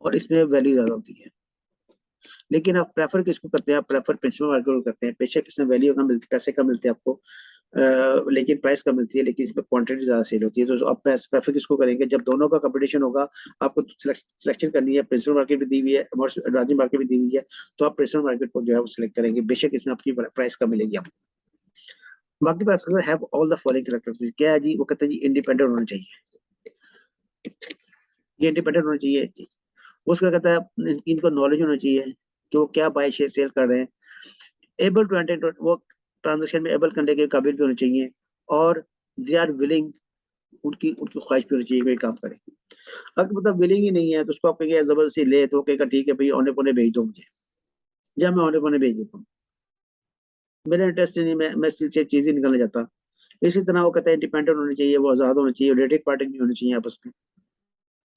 और इसमें वैल्यू ज्यादा होती है, लेकिन आप प्रेफर किसको करते हैं? आप प्रेफर प्रिंसिपल मार्केट को करते हैं। बेशक इसमें वैल्यू कम मिलती है, पैसे कम मिलते हैं आपको, लेकिन प्राइस कम मिलती है, लेकिन इसमें क्वांटिटी ज्यादा सेल होती है। तो आप प्रेफर किसको करेंगे? जब दोनों का कंपटीशन होगा, आपको सिलेक्शन करनी है, प्रिंसिपल मार्केट भी दी हुई है, एडवांटेज मार्केट भी दी हुई है, तो आप प्रिंसिपल मार्केट को जो है वो सिलेक्ट करेंगे, बेशक इसमें आपकी प्राइस कम मिलेगी आपको। बाकी पास have all the following characteristics, क्या है जी? वो कहते हैं जी इंडिपेंडेंट होना चाहिए, ये इंडिपेंडेंट होना चाहिए। उसका कहता है इनको नॉलेज होना चाहिए कि वो क्या बाय शेयर सेल कर रहे हैं, एबल टू एंटर, वो ट्रांजेक्शन में एबल करने के काबिल भी होने चाहिए, और दे आर विलिंग, उनकी उनकी ख्वाहिश भी होनी चाहिए कोई काम करे। अगर मतलब विलिंग ही नहीं है तो उसको आप कहेंगे जबरदस्ती ले, तो कहेगा ठीक है भाई औने पौने भेज दो मुझे, जब मैं औने पौने भेज देता हूँ, मेरा इंटरेस्ट नहीं, मैं चीज ही निकलना चाहता। इसी तरह वो कहता है इंडिपेंडेंट होनी चाहिए, वो आजाद होना चाहिए, रिलेटेड पार्टी नहीं होनी चाहिए आपस में,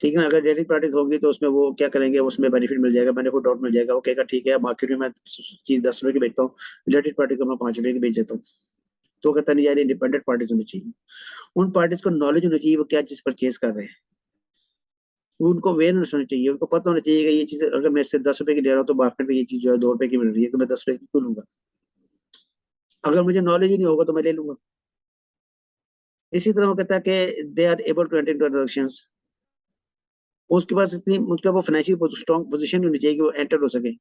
ठीक है ना। अगर रिलेटेड पार्टीज होगी तो उसमें वो क्या करेंगे, उसमें बेनिफिट मिल जाएगा, बेनिफिट डाउट मिल जाएगा, वो कहेगा ठीक है मार्केट में मैं चीज 10 रुपए की बेचता हूँ, रिलेटेड पार्टी को मैं 5 रुपए की बेच देता हूँ। तो कहता नहीं यार इंडिपेंडेंट पार्टीज होनी चाहिए, उन पार्टीज को नॉलेज होनी चाहिए वो क्या चीज परचेज कर रहे हैं, उनको अवेयरनेस होनी चाहिए, उनको पता होना चाहिए कि ये चीज अगर मैं इससे 10 रुपए की ले रहा हूँ तो मार्केट में ये चीज जो है 2 रुपए की मिल रही है, तो मैं 10 रुपए की क्यों लूंगा? अगर मुझे नॉलेज ही नहीं होगा तो मैं ले लूंगा। इसी तरह वो कहता है कि they are able to enter transactions, उसके पास इतनी उनका वो फाइनेंशियल स्ट्रॉन्ग पोजीशन होनी चाहिए कि वो एंटर हो सके,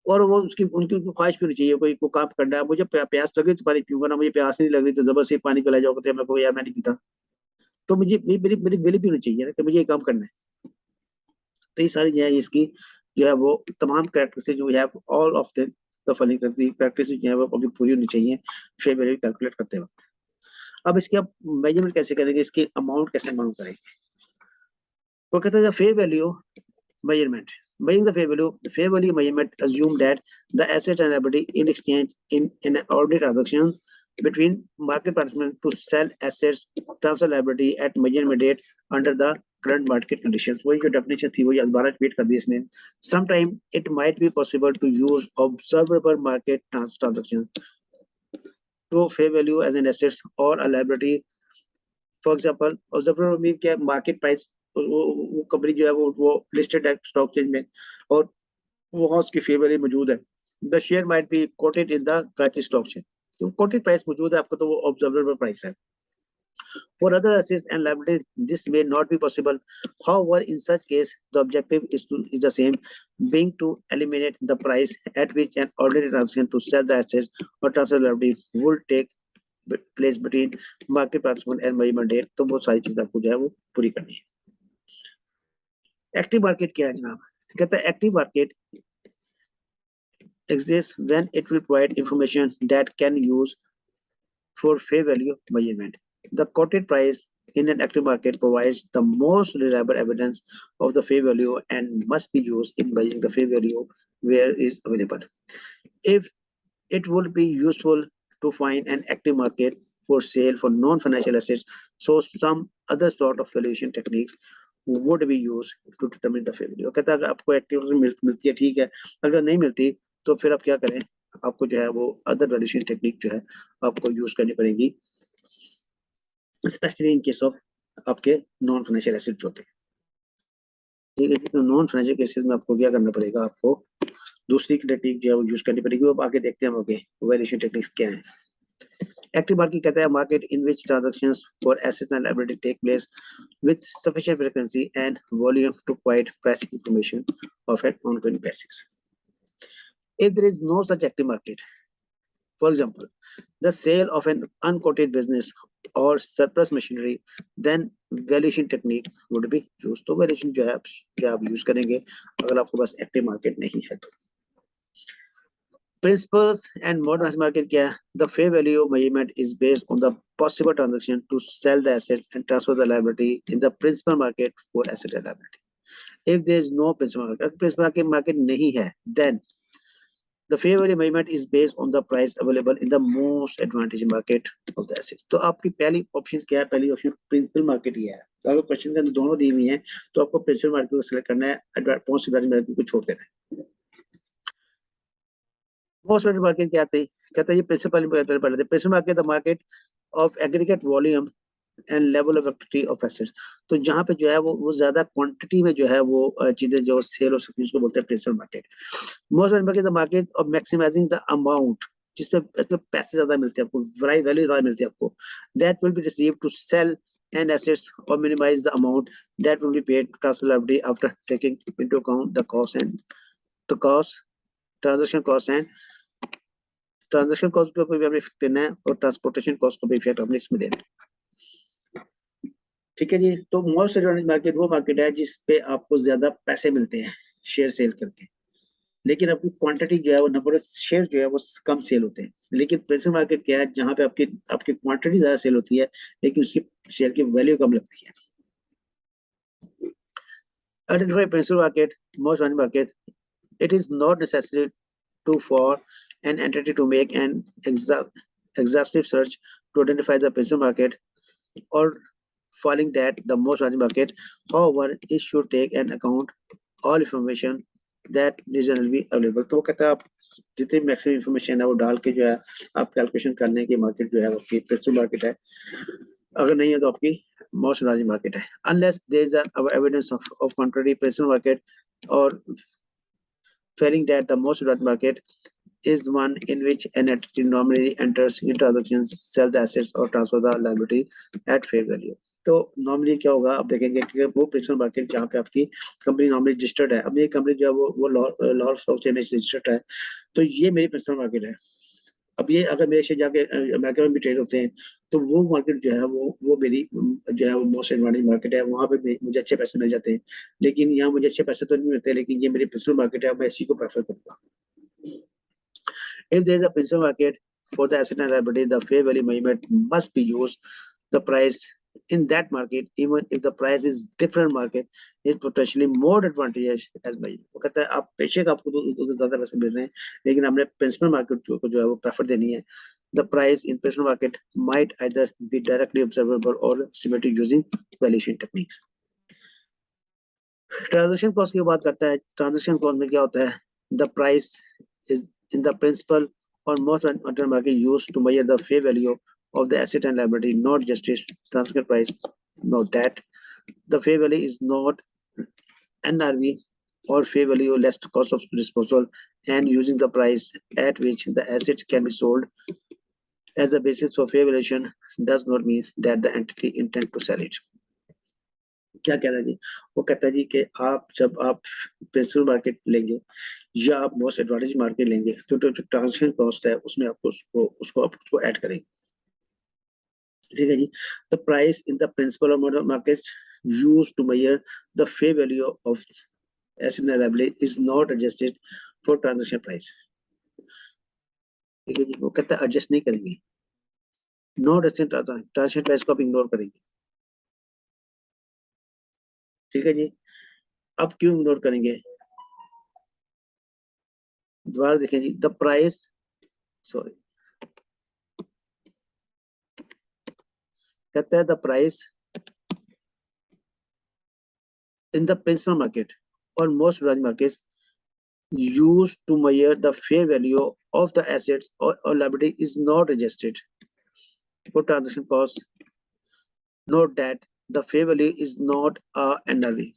और वो उसकी उनकी ख्वाहिश भी होनी चाहिए, कोई को काम करना है, मुझे प्यास लगी तो पानी पीऊंगा ना, मुझे प्यास नहीं लग रही तो जबरदस्ती पानी पिला जाओगे तो मैं को यार मैं नहीं पीता। तो मुझे मेरी मेरी विल भी होनी चाहिए ना कि मुझे ये काम करना है। तो ये सारी जो है इसकी जो है वो तमाम कैरेक्टरिस्टिक जो है all of the following characteristic जो है वो अभी पूरी होनी चाहिए फेयर वैल्यू कैलकुलेट करते वक्त। अब इसके आप मेजरमेंट कैसे करेंगे, इसकी अमाउंट कैसे मालूम करेंगे? वो कहते हैं fair value measurement. Measuring the fair value measurement assume that the asset and liability in exchange in an ordinary transaction between market participants to sell assets, terms of liability at measurement date under the current market conditions. वही जो definition थी वही दोबारा रिपीट कर दी इसने। Sometime it might be possible to use observable market transactions to fair value as an asset or a liability. For example, observable mean क्या? Market price, वो कंपनी जो है वो लिस्टेड है स्टॉक एक्सचेंज में, और वहाँ उसकी फेयर वैल्यू मौजूद है। The share might be quoted in the Karachi stock exchange, तो कोटेड प्राइस मौजूद है आपको, तो वो ऑब्जर्वेबल प्राइस है। For other assets and liabilities, this may not be possible. However, in such case, the objective is the same, being to eliminate the price at which an ordinary transaction to sell the assets or transfer the liability will take place between market participant and measurement date। तो वो सारी चीज आपको जो है वो पूरी करनी है। एक्टिव मार्केट क्या है जनाब? कहता है active market exists when it will provide information that can use for fair value measurement. The quoted price in an active market provides the most reliable evidence of the fair value and must be used in measuring the fair value where is available. If it would be useful to find an active market for sale for non-financial assets, so some other sort of valuation techniques would be used to determine the fair value। कहता है अगर आपको एक्टिव मिलती है ठीक है, अगर नहीं मिलती तो फिर आप क्या करें, आपको जो है वो अदर वैल्यूएशन टेक्निक जो है आपको यूज करनी पड़ेगी, स्पेशली इन केस ऑफ आपके नॉन फाइनेंशियल एसेट होते हैं। ठीक है, तो नॉन फाइनेंशियल केसेस में आपको क्या करना पड़ेगा, आपको दूसरी टेक्निक जो है वो यूज करनी पड़ेगी। वो आगे देखते हैं हम आगे वैल्यूएशन टेक्निक्स क्या है। एक्टिव मार्केट कहता है market in which transactions for assets and liability take place with sufficient frequency and volume to provide pricing information of an ongoing basis. If there is no such active market, for example, the sale of an unquoted business or surplus machinery, then valuation technique would be used। तो valuation जो है क्या आप यूज करेंगे अगर आपको बस एक्टिव मार्केट नहीं है तो। Principles and modern market क्या है? The fair value measurement is based on the possible transaction to sell the assets and transfer the liability in the principal market for asset and liability. If there is no principal market नहीं है, then the fair value measurement is based on the price available in the most advantageous market of the assets। तो आपकी पहली ऑप्शन क्या है? पहली ऑप्शन प्रिंसिपल मार्केट ही है। तो अगर क्वेश्चन के अंदर दोनों दी हुई हैं तो आपको प्रिंसिपल मार्केट को सिलेक्ट करना है, मोस्ट एडवांटेज मार्केट को छोड़ देना है। मोस्ट एडवांटेज मार्केट क्या थी? कहता है ये प्रिंसिपल पहले principal market the market of aggregate volume and level of activity of assets. तो जहां पे जो है वो ज्यादा क्वांटिटी में जो है वो चीजें जो सेल हो सकती है उसको बोलते हैं principal market. Most market the market of maximising the amount, जिसमें पैसे ज्यादा मिलते हैं आपको, वैल्यू ज्यादा मिलती है आपको, that will be receive to sell and assets और minimize the amount that will be paid to transfer liability after taking into account the cost and the cost transaction cost and transaction cost के ऊपर भी हमने इफेक्ट देना है और ट्रांसपोर्टेशन कॉस्ट को भी इफेक्ट हमने इसमें देना है। ठीक है जी। तो मोस्ट एडवांटेज मार्केट वो मार्केट है जिसपे आपको ज्यादा पैसे मिलते हैं शेयर सेल करके, लेकिन आपकी क्वांटिटी जो है वो नंबर ऑफ शेयर जो है वो कम सेल होते हैं। लेकिन प्रिंसिपल मार्केट क्या है, जहां पे आपकी आपकी क्वांटिटी ज्यादा सेल होती है लेकिन उसकी शेयर की वैल्यू कम लगती है। Identify principal market, most advantage market. It is not necessary for an entity to make an exhaustive search to identify the principal market or filing that the most valuable market. However, it should take an account all information that reasonably available। तो वो कहता है आप जितनी मैक्सिमम इंफॉर्मेशन है वो डाल के जो है आप कैलकुलेशन करने की मार्केट जो है वो आपकी प्रिंसिपल मार्केट है, अगर नहीं है तो आपकी मोस्ट वैल्यूएबल मार्केट है। Unless there is evidence of contrary principal market और failing that, the most valuable market is one in which an entity normally enters into transactions, sell the assets or transfer the liability at fair value। तो नॉर्मली क्या होगा आप देखेंगे कि वो प्रिंसिपल मार्केट जहाँ पे आपकी कंपनी नॉर्मली रजिस्टर्ड है। अब ये कंपनी जो है वो लॉ स्टॉक एक्सचेंज में रजिस्टर्ड है, तो ये मेरी प्रिंसिपल मार्केट है। अब ये अगर मेरे शेयर जाके अमेरिका में भी ट्रेड होते हैं तो वो मार्केट जो है वो मेरी जो है वो मोस्ट एडवांटेज मार्केट है, वहां पे मुझे अच्छे पैसे मिल जाते हैं। लेकिन यहाँ मुझे अच्छे पैसे तो नहीं मिलते, लेकिन ये मेरी प्रिंसिपल मार्केट है, मैं इसी को प्रेफर करूंगा। If there is a principal market for the asset and liability, the fair value measurement must be used। The price in that market, even if the price is different market, is potentially more advantageous as measured। वो कहता है आप बेशक आपको तो ज्यादा पैसे मिल रहे हैं लेकिन हमने प्रिंसिपल मार्केट को जो है वो प्रेफर देनी है। The price in principal market might either be directly observable or estimated using valuation techniques। Transaction cost की बात करता है। ट्रांजेक्शन कॉस्ट में क्या होता है? The price is in the principal और most of market used to measure the fair value of the asset and liability, not just its transfer price. Note that the fair value is not NRV or fair value less cost of disposal, and using the price at which the assets can be sold as a basis for fair valuation does not mean that the entity intend to sell it। क्या कह रहा है जी? वो कहता है जी कि आप जब आप प्रिंसिपल मार्केट लेंगे या आप मोस्ट एडवांटेज मार्केट लेंगे तो जो ट्रांजेक्शन कॉस्ट है उसमें आपको उसको ऐड करेंगे। ठीक है जी। The price in the principal or model market used to measure the fair value of asset and liability is not adjusted for transaction price. ठीक है जी। वो कहता है एडजस्ट नहीं करेंगे, नॉट एडजस्ट ट्रांजैक्शन प्राइस को आप इग्नोर करेंगे। ठीक है जी। अब क्यों इग्नोर करेंगे? दोबारा देखें जी। द प्राइस, सॉरी, कहता है the price in the principal market or most branch markets used to measure the fair value of the assets or liability is not adjusted for transaction cost. Note that the fair value is not a NRV.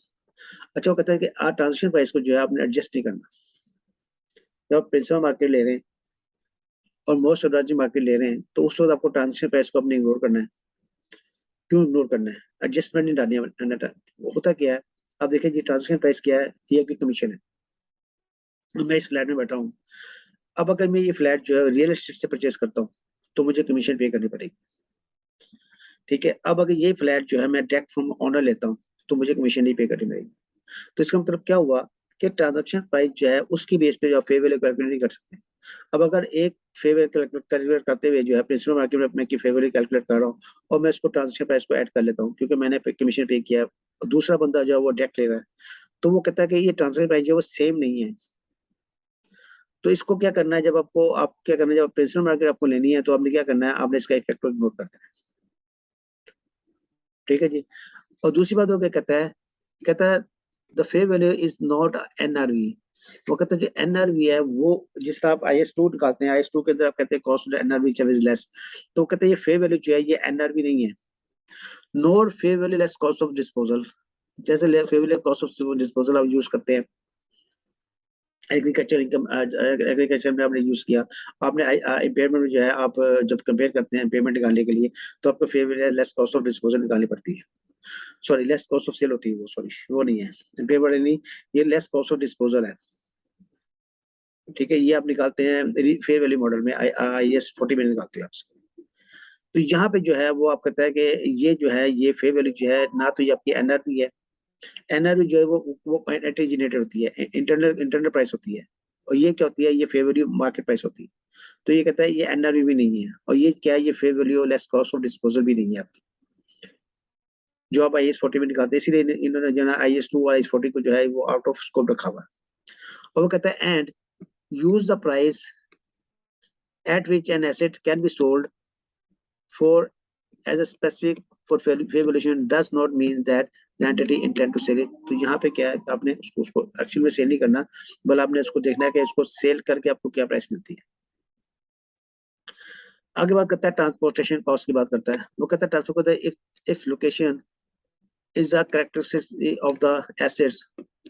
अच्छा वो कहता है कि ट्रांजेक्शन प्राइस को जो है आपने एडजस्ट नहीं करना। जब आप प्रिंसिपल मार्केट ले रहे हैं और मोस्ट ब्रांच मार्केट ले रहे हैं तो उस वक्त आपको ट्रांजेक्शन प्राइस को अपने इग्नोर करना है। क्यों इग्नोर करना है? एडजस्टमेंट नहीं डालनी है। वो होता क्या है, आप देखिए जी ट्रांजेक्शन प्राइस क्या है, ये आपकी कमीशन है। मैं इस फ्लैट में बैठा हूँ, अब अगर मैं ये फ्लैट जो है रियल एस्टेट से परचेज करता हूँ तो मुझे कमीशन पे करनी पड़ेगी, ठीक है। अब अगर ये फ्लैट जो है मैं डायरेक्ट फ्रॉम ऑनर लेता हूँ तो मुझे कमीशन नहीं पे करनी पड़ेगी। तो इसका मतलब क्या हुआ कि ट्रांजैक्शन प्राइस जो है उसकी बेस पे जो फेयर वैल्यू कैलकुलेट नहीं कर सकते। अब अगर एक फेयर वैल्यू कैलकुलेट करते हुए जो है प्रिंसिपल मार्केट में मैं फेयर वैल्यू कैलकुलेट कर रहा हूँ और मैं उसको ट्रांजैक्शन प्राइस को ऐड कर लेता हूँ क्योंकि मैंने कमीशन पे किया, दूसरा बंदा जो है वो डायरेक्ट ले रहा है, तो वो कहता है कि ये ट्रांजैक्शन प्राइस जो है वो सेम नहीं है। तो इसको क्या करना है, जब आपको आप क्या करना है, जब प्रिंसिपल मार्केट आपको लेनी है तो आपने क्या करना है, आपने इसका इफेक्ट को इग्नोर कर देना है, ठीक है जी। और दूसरी बात वो क्या कहता है the fair value is not NRV. वो कहता है जो एनआरवी है वो जिस तरह आप IS2 निकालते हैं, IS2 के अंदर आप कहते हैं कॉस्ट एनआरवी इज लेस, तो कहते हैं ये फेयर वैल्यू जो है ये एनआरवी नहीं है। Nor fair value less cost of disposal, जैसे fair value cost of disposal आप यूज करते हैं एग्रीकल्चर इनकम, एग्रीकल्चर में आपने यूज किया, आपने इम्पेयरमेंट में जो है आप जब कंपेयर करते हैं इम्पेयरमेंट निकालने के लिए तो आपको fair value less cost of disposal निकालनी पड़ती है। Sorry less cost of sale होती है वो, सॉरी वो नहीं है इम्पेयरमेंट, नहीं, ये लेस कॉस्ट ऑफ डिस्पोजल है, ठीक है। ये आप निकालते हैं फेयर वैल्यू मॉडल में, IS40 में निकालते हैं आप। तो यहाँ पे जो है वो आप कहता है कि ये जो है ये फेयर वैल्यू जो है ना तो ये आपकी एनआरपी है, एनआरपी जो है वो एंट्री जनरेटर होती है, इंटरनल प्राइस होती है, और ये क्या होती है, ये फेयर वैल्यू मार्केट प्राइस होती है। तो ये कहता है ये एनआरपी भी नहीं है, और ये क्या है, ये fair value less cost of disposal भी नहीं है आपकी, जो आप IS40 में निकालते हैं। इसीलिए इन्होंने जो है IS2 और IS40 को जो है वो आउट ऑफ स्कोप रखा हुआ है। और वो कहता है and use the price at which an asset can be sold for as a specific for fair valuation does not mean that the entity intend to sell it। तो यहाँ पे क्या है, आपने उसको एक्चुअल में सेल नहीं करना, बल्कि आपने उसको देखना है कि इसको सेल करके आपको क्या प्राइस मिलती है। आगे बात करता है ट्रांसपोर्टेशन कॉस्ट की बात करता है। वो कहता है ट्रांसपोर्ट करता है if location is a characteristic of the assets,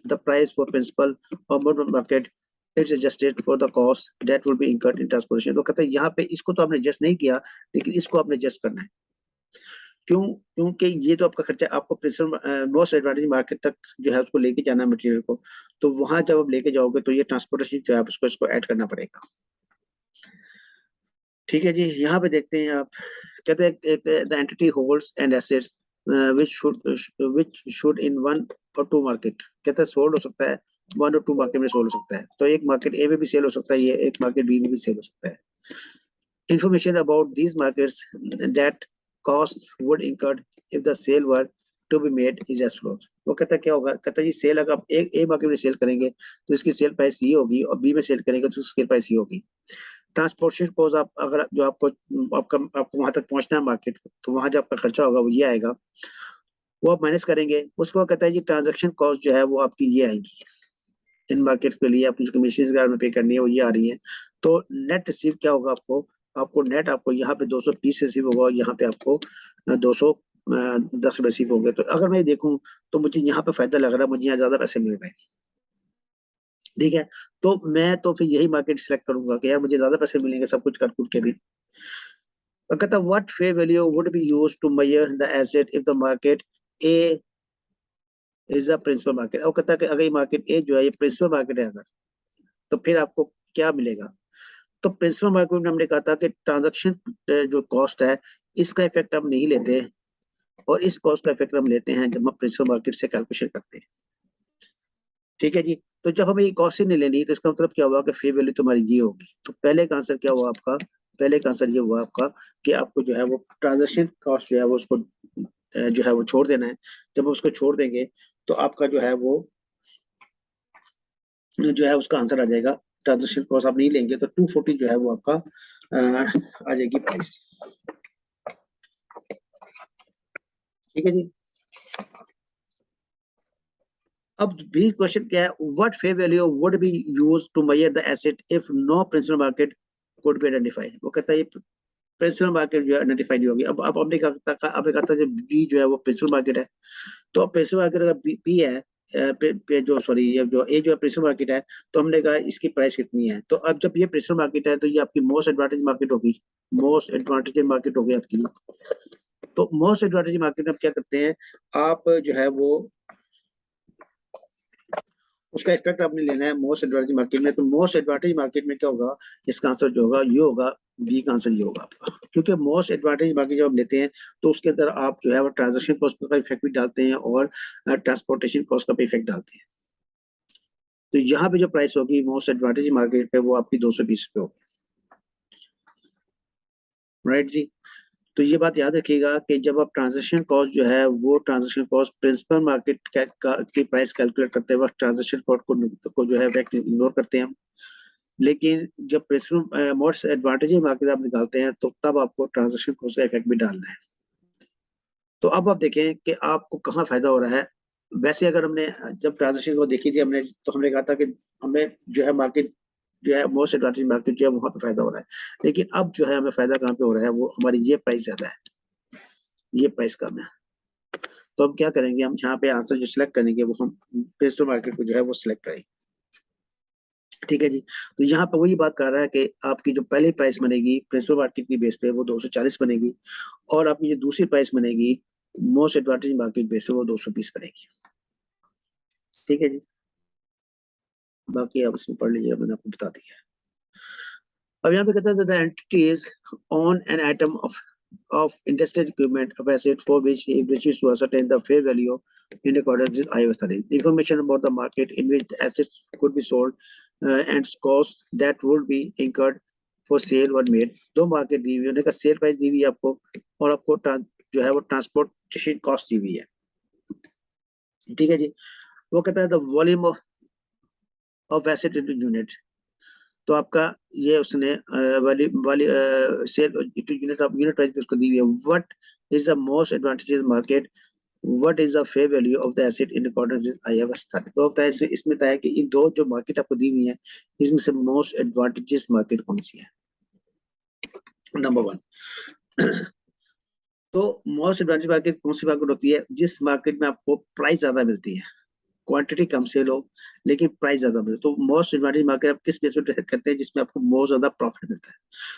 the price for principal or market it's adjusted for the cost that will be incurred in transportation। तो कहता है यहाँ पे इसको तो आपने एडजस्ट नहीं किया, लेकिन इसको आपने एडजस्ट करना है। क्यों? क्योंकि ये तो आपका खर्चा, आपको प्रिंसिपल मोस्ट एडवांटेज मार्केट तक जो है उसको लेके जाना है मटेरियल को, तो वहां जब आप लेके जाओगे तो ये ट्रांसपोर्टेशन जो है उसको इसको ऐड करना पड़ेगा, ठीक है जी। यहाँ पे देखते हैं आप, कहते हैं the entity holds and assets which should in one or two market, कहता है सोल्ड हो सकता है 1 और 2 मार्केट में सोल्ड हो सकता है, तो एक मार्केट ए में भी सेल हो सकता है, ये एक मार्केट बी में भी सेल हो सकता है। Information about these markets that cost would incurred if the sale were to be made is as follows। वो कहता है क्या होगा, कहता है जी सेल अगर आप एक ए मार्केट में सेल करेंगे तो इसकी सेल प्राइस ये होगी, और बी में सेल करेंगे तो उसकी सेल प्राइस ये होगी। ट्रांसपोर्टेशन कॉस्ट आप अगर जो आपको वहां तक पहुंचना है मार्केट, तो वहां जो आपका खर्चा होगा वो ये आएगा, वो आप माइनस करेंगे। उसको कहता है जी ट्रांजैक्शन कॉस्ट जो है वो आपकी ये आएगी, इन मार्केट्स के लिए आपकी जो कमीशन में पे करनी है वो ये आ रही है। तो नेट रिसीव क्या होगा, आपको नेट आपको यहाँ पे 230 रिसीव होगा, और यहाँ पे आपको 210 रिसीव होंगे। तो अगर मैं देखूं तो मुझे यहाँ पे फायदा लग रहा है, मुझे यहाँ ज्यादा पैसे मिल रहे हैं, ठीक है। तो मैं तो फिर यही मार्केट सिलेक्ट करूंगा कि यार मुझे ज्यादा पैसे मिलेंगे सब कुछ कर कुट के भी। कहता what fair value would be used to measure the asset if the market A is a principal market. और कहता है कि अगर ये मार्केट ए जो है ये प्रिंसिपल मार्केट है अगर, तो फिर आपको क्या मिलेगा। तो प्रिंसिपल मार्केट में हमने कहा था कि ट्रांजैक्शन जो कॉस्ट है इसका इफेक्ट हम नहीं लेते, और इस कॉस्ट का इफेक्ट हम लेते हैं जब हम प्रिंसिपल मार्केट से कैलकुलेशन करते हैं, ठीक है जी। तो जब हमें ये कॉस्ट ही नहीं लेनी तो इसका मतलब क्या हुआ कि फेयर वैल्यू तुम्हारी ये होगी। तो पहले का आंसर क्या हुआ आपका, पहले का आंसर ये हुआ आपका कि आपको जो है वो ट्रांजैक्शन कॉस्ट जो है वो उसको जो है वो छोड़ देना है। जब हम उसको छोड़ देंगे तो आपका जो है उसका आंसर आ जाएगा। ट्रांजेक्शन कॉस्ट आप नहीं लेंगे तो 240 जो है वो आपका आ जाएगी प्राइस, ठीक है जी। अब भी क्वेश्चन क्या है, what fair value would be used to measure the asset if no principal market could be identified. वो कहता है ये प्रिंसिपल मार्केट जो है आइडेंटिफाई नहीं होगी। अब आपने कहा था जब बी जो है वो प्रिंसिपल मार्केट है, तो अब प्रिंसिपल मार्केट अगर बी है, जो सॉरी ये जो ए जो है प्रिंसिपल मार्केट है, तो हमने कहा इसकी प्राइस कितनी है। तो अब जब ये प्रिंसिपल मार्केट है तो ये आपकी मोस्ट एडवांटेज मार्केट होगी, मोस्ट एडवांटेज मार्केट होगी आपकी। तो मोस्ट एडवांटेज मार्केट में आप क्या करते हैं, आप जो है वो उसका इफेक्ट आपने लेना है मोस्ट एडवांटेज मार्केट में। तो मोस्ट एडवांटेज मार्केट में क्या होगा, इसका आंसर जो होगा ये होगा, बी का आंसर ये होगा आपका। क्योंकि मोस्ट एडवांटेज मार्केट जब आप लेते हैं तो उसके अंदर आप जो है वो ट्रांजेक्शन कॉस्ट का इफेक्ट भी डालते हैं और ट्रांसपोर्टेशन कॉस्ट का भी इफेक्ट डालते हैं। तो यहाँ पे जो प्राइस होगी मोस्ट एडवांटेज मार्केट पे वो आपकी 220 रुपये होगी। राइट जी। तो ये बात याद रखिएगा कि जब आप ट्रांजेक्शन कॉस्ट जो है वो ट्रांजेक्शन कॉस्ट प्रिंसिपल मार्केट की प्राइस कैलकुलेट करते वक्त ट्रांजेक्शन कॉस्ट को जो है इग्नोर करते हैं हम। लेकिन जब प्रिंसिपल मोस्ट एडवांटेज मार्केट आप निकालते हैं तो तब आपको ट्रांजेक्शन कॉस्ट का इफेक्ट भी डालना है। तो अब आप देखें कि आपको कहाँ फायदा हो रहा है। वैसे अगर हमने जब ट्रांजेक्शन को देखी थी हमने, तो हमने कहा था कि हमें जो है मार्केट जो है मोस्ट एडवांटेज मार्केट जो है वहां पे फायदा हो रहा है। लेकिन अब जो है हमें फायदा कहाँ पे हो रहा है, वो हमारी ये प्राइस ज्यादा है, ये प्राइस कम है। तो हम क्या करेंगे, हम यहाँ पे आंसर जो सिलेक्ट करेंगे वो हम प्रिंसिपल मार्केट को जो है वो सिलेक्ट करेंगे। ठीक है जी। तो यहाँ पे वही बात कर रहा है कि आपकी जो पहली प्राइस बनेगी प्रिंसिपल मार्केट की बेस पे वो 240 बनेगी, और आपकी जो दूसरी प्राइस बनेगी मोस्ट एडवांटेज मार्केट बेस पे वो 220 बनेगी। ठीक है जी। बाकी आप इसमें पढ़ लीजिए, मैंने आपको बता दिया। अब यहाँ पे कहता है the entities on an item of industrial equipment of asset for which he wishes to ascertain the fair value in accordance with IFRS. Information about the market in which the assets could be sold and costs that would be incurred for sale were made. दो मार्केट दी हुई है, उन्हें का सेल प्राइस दी हुई है आपको, और आपको जो है वो ट्रांसपोर्टेशन कॉस्ट दी हुई है। ठीक है जी। वो कहता है the volume of asset into unit. तो आपका ये उसने वाली वाली sale unit of unit price पे उसको दी हुई है। What is the most advantageous market, what is the fair value of the asset in accordance with IFRS 30। तो होता है इसमें तय है कि इन दो जो मार्केट आपको दी हुई है इसमें से मोस्ट एडवांटेजेस मार्केट कौन सी है। नंबर 1, तो मोस्ट एडवांटेज मार्केट कौन सी मार्केट होती है, जिस मार्केट में आपको प्राइस ज्यादा मिलती है, क्वांटिटी कम सेल हो लेकिन प्राइस ज्यादा मिले। तो मोस्ट एडवांटेज मार्केट आप किस बेस पे ट्रेड करते हैं, जिसमें आपको बहुत ज्यादा प्रॉफिट मिलता है।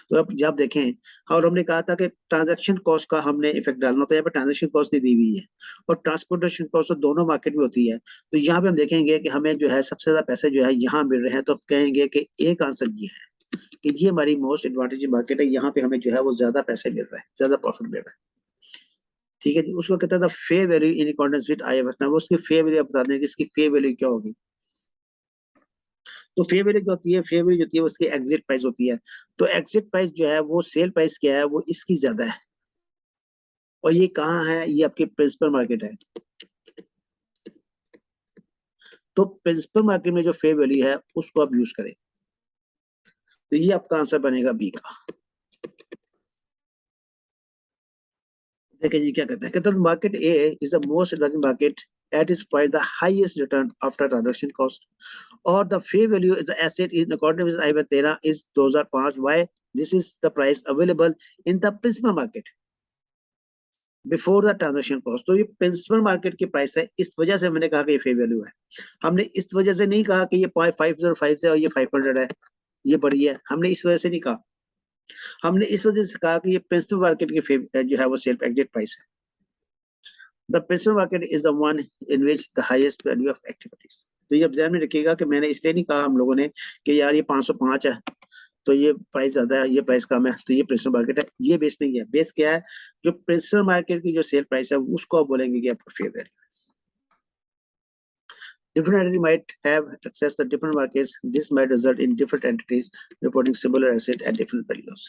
तो अब जब देखें, और हमने कहा था कि ट्रांजैक्शन कॉस्ट का हमने इफेक्ट डालना होता है, यहाँ पर ट्रांजैक्शन कॉस्ट नहीं दी हुई है, और ट्रांसपोर्टेशन कॉस्ट तो दोनों मार्केट में होती है। तो यहाँ पे हम देखेंगे कि हमें जो है सबसे ज्यादा पैसे जो है यहाँ मिल रहे हैं, तो कहेंगे कि एक आंसर ये है कि ये हमारी मोस्ट एडवांटेज मार्केट है, यहाँ पे हमें जो है वो ज्यादा पैसे मिल रहे हैं, ज्यादा प्रॉफिट मिल रहा है। ठीक है जी। उसको कहता था fair value in accordance with IFRS। वो उसकी फेयर वैल्यू बता दें कि इसकी फेयर वैल्यू क्या होगी। तो फेयर वैल्यू जो होती है, फेयर वैल्यू जो होती है उसकी एग्जिट प्राइस होती है। तो एग्जिट प्राइस जो है वो सेल प्राइस क्या है, वो इसकी ज्यादा है। और ये कहाँ है, ये आपकी प्रिंसिपल मार्केट है। तो प्रिंसिपल मार्केट में जो फेयर वैल्यू है उसको आप यूज करें। तो ये आपका आंसर बनेगा बी का। देखिए जी क्या कहते हैं, कहते हैं market A is the most advance market at is by the highest return after transaction cost, or the fair value is the asset in accordance with IFRS 13 is 2005. Why? This is the price available in the principal market before the transaction cost. तो ये प्रिंसिपल मार्केट की प्राइस है, इस वजह से मैंने कहा कि ये फेयर वैल्यू है। हमने इस वजह से नहीं कहा कि ये 505 से और ये 500 है, ये बड़ी है, हमने इस वजह से नहीं कहा। हमने इस वजह से कहा कि ये प्रिंसिपल मार्केट की जो है वो सेल्फ एग्जिट प्राइस है। The principal market is the one in which the highest value of activities. तो ये ध्यान में रखिएगा कि मैंने इसलिए नहीं कहा हम लोगों ने कि यार ये 505 है तो ये प्राइस ज्यादा है, ये प्राइस कम है, तो ये प्रिंसिपल मार्केट है। ये बेस नहीं है। बेस क्या है, जो प्रिंसिपल मार्केट की जो सेल प्राइस है उसको आप बोलेंगे कि आपका fair value. Different entity might have access to different markets. This might result in different entities reporting similar asset at different values.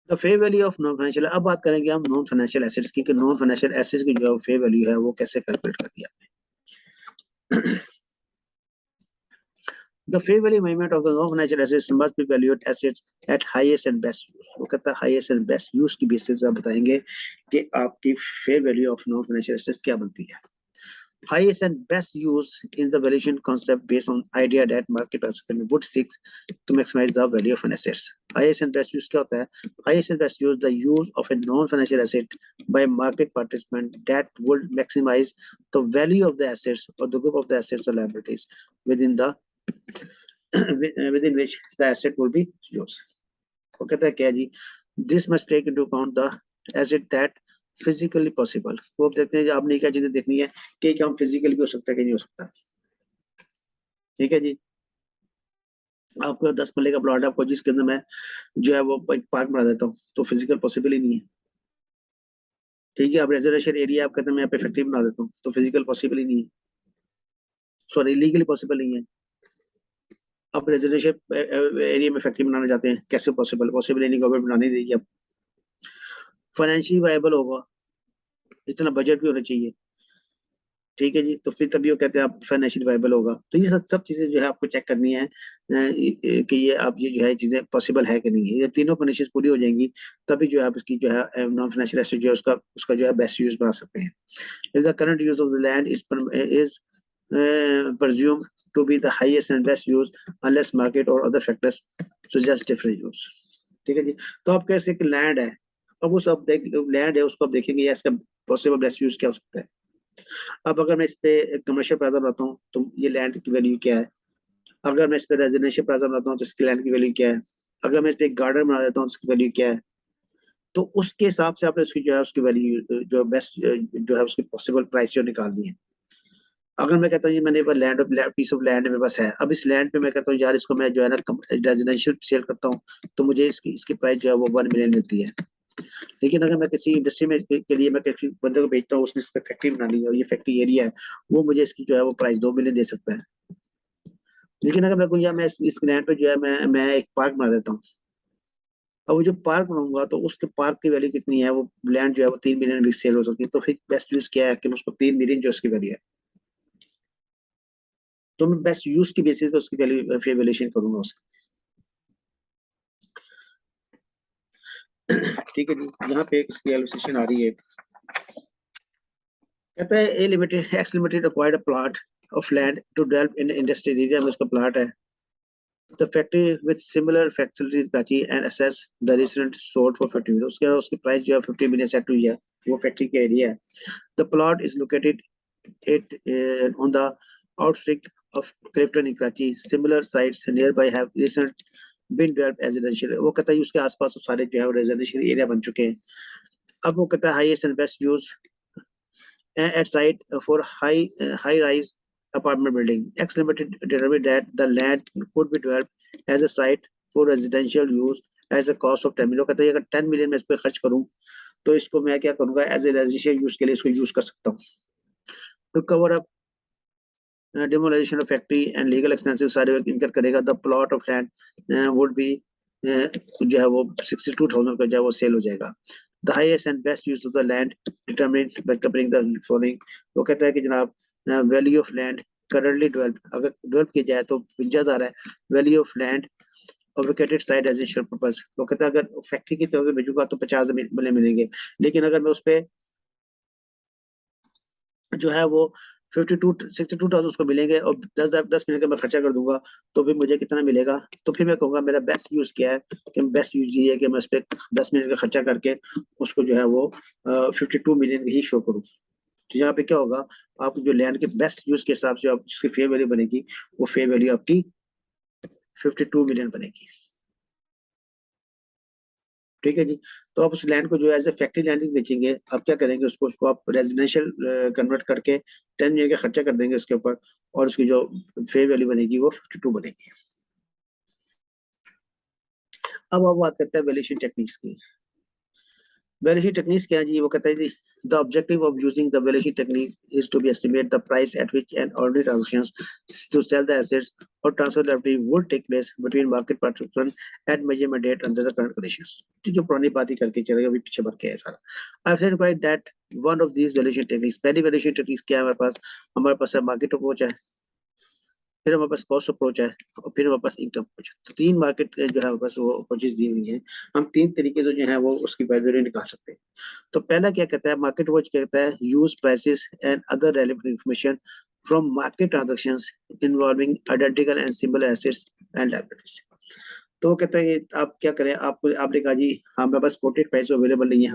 The fair value of non financial। अब बात करेंगे हम नॉन फाइनेंशियल एसेट्स की, कि नॉन फाइनेंशियल एसेट्स की जो फेयर वैल्यू है वो कैसे कैलकुलेट कर दिया। The fair value movement of the non-financial assets must be valued assets at highest and best use. वो कहता है highest and best use की basis आप बताएंगे कि आपकी fair value of non-financial assets क्या बनती है. Highest and best use is the valuation concept based on idea that market participant would seek to maximize the value of an assets. Highest and best use क्या होता है? Highest and best use, the use of a non-financial asset by market participant that would maximize the value of the assets or the group of the assets or liabilities within the within which the asset will be used. वो कहता है क्या जी? This must take into account the asset that physically possible. वो आप देखते हैं आपने क्या चीजें देखनी है कि क्या हम फिजिकली भी हो सकता है कि नहीं हो सकता. ठीक है जी. आपको 10 मरले का प्लॉट है, आपको जिसके अंदर मैं जो है वो पार्क बना देता हूँ तो फिजिकल पॉसिबल ही नहीं है. ठीक है. अब रेजर्वेशन एरिया आप कहते हैं मैं यहाँ पे फैक्ट्री बना देता हूँ तो फिजिकल पॉसिबल ही नहीं है. सॉरी, लीगली पॉसिबल नहीं है. अब रेजर्वेशन एरिया में फैक्ट्री बनाना चाहते हैं, कैसे पॉसिबल? पॉसिबल ही नहीं, गवर्नमेंट बनाने देगी. अब फाइनेंशियली वायबल होगा, इतना बजट भी होना चाहिए. ठीक है जी. तो फिर तभी वो कहते हैं आप फाइनेंशियल वायबल होगा. तो ये सब चीजें जो है आपको चेक करनी है कि ये आप ये जो है चीजें पॉसिबल है कि नहीं है. ये तीनों कंडीशंस पूरी हो जाएंगी तभी जो है आप इसकी जो है नॉन फाइनेंशियल एसेट जो है उसका जो है बेस्ट यूज बना सकते हैं. If the current use of the land is presumed to be the highest and best use unless market or other factors suggest different use. ठीक है जी. तो आप कैसे कि लैंड है, अब उस आप देख लैंड है उसको आप देखेंगे इसका पॉसिबल बेस्ट यूज क्या हो सकता है. अब अगर मैं इस पे कमर्शियल प्लाजा बनाता हूँ तो ये लैंड की वैल्यू क्या है. अगर मैं इस पे रेजिडेंशियल प्लाजा बनाता हूँ तो इसकी लैंड की वैल्यू क्या है. अगर मैं इस पे एक गार्डन बना देता हूँ तो इसकी वैल्यू क्या है. तो उसके हिसाब से आपने उसकी जो है उसकी वैल्यू जो बेस्ट जो है उसकी पॉसिबल प्राइस जो निकालनी है. अगर मैं कहता हूँ ये मैंने लैंड पीस ऑफ लैंड मेरे पास है, अब इस लैंड पे मैं कहता हूँ यार इसको मैं जो है ना रेजिडेंशियल सेल करता हूँ तो मुझे इसकी प्राइस जो है वो 1 मिलियन मिलती है. लेकिन अगर मैं किसी इंडस्ट्री में के लिए मैं किसी बंदे को भेजता हूँ, उसने इस पे फैक्ट्री बनानी है और ये फैक्ट्री एरिया है, वो मुझे इसकी जो है वो प्राइस 2 मिलियन दे सकता है. लेकिन अगर मैं कहूँ यार मैं इस लैंड पे जो है मैं एक पार्क बना देता हूँ, अब वो जो पार्क बनाऊंगा तो उसके पार्क की वैल्यू कितनी है, वो लैंड जो है वो 3 मिलियन भी सेल हो सकती है. तो फिर बेस्ट यूज क्या है कि मैं उसको 3 मिलियन जो उसकी वैल्यू है तो मैं बेस्ट यूज की बेसिस पे उसकी वैल्यू फिर वैल्यूएशन करूंगा उसकी. ठीक है जी. यहाँ पे इसकी एलोकेशन आ रही है. कहता है A limited X limited acquired a plot of land to develop in industrial area में उसका प्लॉट है. The factory with similar facilities Karachi and assess the recent sold for 50 million. उसकी प्राइस जो है 50 मिलियन सेट हुई है, वो फैक्ट्री का एरिया है. The plot is located it on the outskirts of Clifton in Karachi. Similar sites nearby have recently been developed as residential. वो कहता है उसके आसपास सारे जो है रेजिडेंशियल एरिया बन चुके हैं. अब वो कहता है highest and best use at site for high rise apartment building. X Limited determined that the land could be developed as a site for residential use as a cost of 10 million. कहता है अगर 10 मिलियन में इस पे खर्च करूं तो इसको मैं क्या करूंगा एज ए रेजिडेंशियल यूज के लिए इसको यूज कर सकता हूँ. To cover up demolition of factory and legal expenses सारे इनकर करेगा. The plot of land would be जो है वो 62,000 का जो है वो सेल हो जाएगा. The highest and best use of the land determined by comparing the following. वो कहता है कि जनाब value of land currently develop, अगर डेवलप किया जाए तो जा रहा है वैल्यू ऑफ लैंड और वेकेटेड साइट रेजिडेंशियल पर्पस. वो कहता है अगर फैक्ट्री की तरफ से भेजूंगा तो 50 मिलेंगे, लेकिन अगर मैं उस पर जो है वो 62,000 उसको मिलेंगे और 10 मिनट का मैं खर्चा कर दूंगा तो फिर मुझे कितना मिलेगा. तो फिर मैं कहूँगा मेरा बेस्ट यूज क्या है कि बेस्ट यूज ये है कि मैं उस पर 10 मिनट का खर्चा करके उसको जो है वो 52 मिलियन ही शो करूँ. तो यहाँ पे क्या होगा, आप जो लैंड के बेस्ट यूज के हिसाब से आप जिसकी फेयर वैल्यू बनेगी वो फेयर वैल्यू आपकी 52 मिलियन बनेगी. ठीक है जी. तो आप उस लैंड को जो एज ए फैक्ट्री लैंड बेचेंगे, आप क्या करेंगे उसको आप रेजिडेंशियल कन्वर्ट करके 10 मिलियन का खर्चा कर देंगे उसके ऊपर और उसकी जो फेयर वैल्यू बनेगी वो 52 बनेगी. अब आप बात करते हैं वैल्यूएशन टेक्निक्स की. वैल्यूएशन टेक्निक्स क्या है जी. वो कहता है जी the objective of using the valuation techniques is to be estimate the price at which an ordinary transactions to sell the assets or transfer liability would take place between market participants at measurement date under the current conditions. ठीक है, पुरानी बात ही करके चलेगा, अभी पीछे बढ़ के है सारा. I've identified that one of these valuation techniques, पहली valuation techniques क्या है हमारे पास है मार्केट अप्रोच है. फिर हमारे पास कॉस्ट अप्रोच है और फिर हमारे पास इनकम अप्रोच। तो 3 मार्केट जो है बस वो अप्रोचेस दी हुई हैं। हम 3 तरीके से जो है वो उसकी वैल्यू निकाल सकते हैं। तो पहला क्या कहता है, मार्केट वॉच क्या कहता है, use prices and other relevant information from market transactions involving identical and similar assets and liabilities. तो वो कहता है कि आप क्या करें, आपने कहा जी हमारे पास कोटेड प्राइस अवेलेबल नहीं है,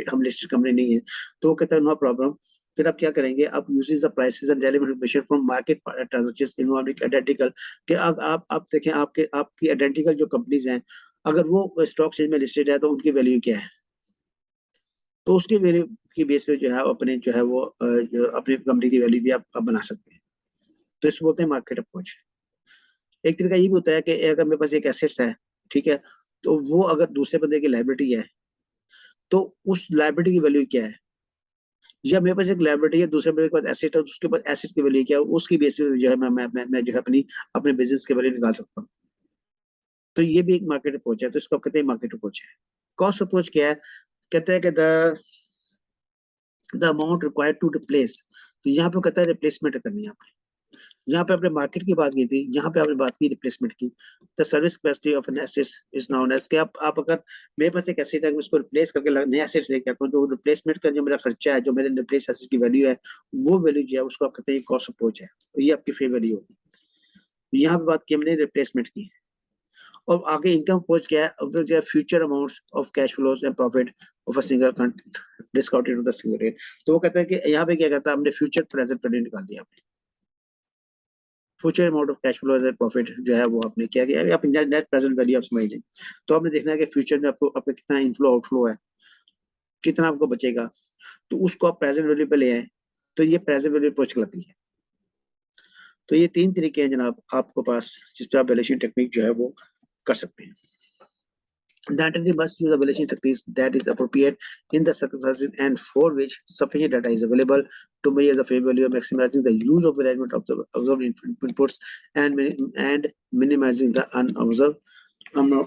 हम लिस्टेड कंपनी नहीं है। तो वो कहता है नो प्रॉब्लम। फिर आप क्या करेंगे, आप using the prices and relevant information from market transactions involving identical, कि आप देखें आपकी आइडेंटिकल जो कंपनीज हैं, अगर वो स्टॉक एक्सचेंज में लिस्टेड है तो उनकी वैल्यू क्या है। तो उसकी वैल्यू की बेस पे जो है अपने जो है वो जो अपनी कंपनी की वैल्यू भी आप बना सकते हैं। तो इसको बोलते हैं मार्केट अप्रोच। एक तरीका ये भी होता है कि अगर मेरे पास एक एसेट्स है, ठीक है, तो वो अगर दूसरे बंदे की लायबिलिटी है, तो उस लायबिलिटी की वैल्यू क्या है, या मेरे पास एक लायबिलिटी है दूसरे बंदे के पास एसेट है, तो उसके पास एसेट की वैल्यू क्या है, उसकी बेस पे जो है मैं जो है अपने बिजनेस के वैल्यू निकाल सकता हूँ। तो ये भी एक मार्केट अप्रोच है, तो इसको आप कहते हैं मार्केट अप्रोच है। कॉस्ट अप्रोच क्या है, कहते हैं कि the amount required to replace, तो यहाँ पे कहता है रिप्लेसमेंट करनी है आपने। यहाँ पे आपने मार्केट की बात की थी, यहाँ पे आपने बात की रिप्लेसमेंट की। The service capacity of an asset is known as, कि आप अगर मेरे पास एक एसेट है, उसको रिप्लेस करके नया एसेट लेके आता हूँ, जो रिप्लेसमेंट का जो मेरा खर्चा है, जो मेरे रिप्लेस एसेट की वैल्यू है, वो वैल्यू जो है उसको आप कहते हैं कॉस्ट अप्रोच है। तो ये आपकी फेयर वैल्यू होगी। यहाँ पे बात की हमने रिप्लेसमेंट की। और आगे इनकम अप्रोच क्या है, अब जो है future amounts of cash flows and profit of a single discounted with the single rate. तो वो कहता है कि यहाँ पे क्या कहता है, हमने फ्यूचर प्रेजेंट वैल्यू निकाल लिया। Future amount of cash flow as profit जो है वो आपने क्या किया, आप नेट प्रेजेंट वैल्यू आप समझ लें। तो आपने देखना है कि फ्यूचर में आपका कितना इनफ्लो आउटफ्लो है, कितना आपको बचेगा, तो उसको आप प्रेजेंट वैल्यू पे ले आए। तो ये प्रेजेंट वैल्यू अप्रोच कहलाती है। तो ये 3 तरीके हैं जनाब आपको पास, जिस पे आप बैलेंसिंग टेक्निक जो है वो कर सकते हैं। The entity must use a balancing technique that is appropriate in the circumstances and for which sufficient data is available to measure the fair value, maximizing the use of management of the observed inputs and minimizing the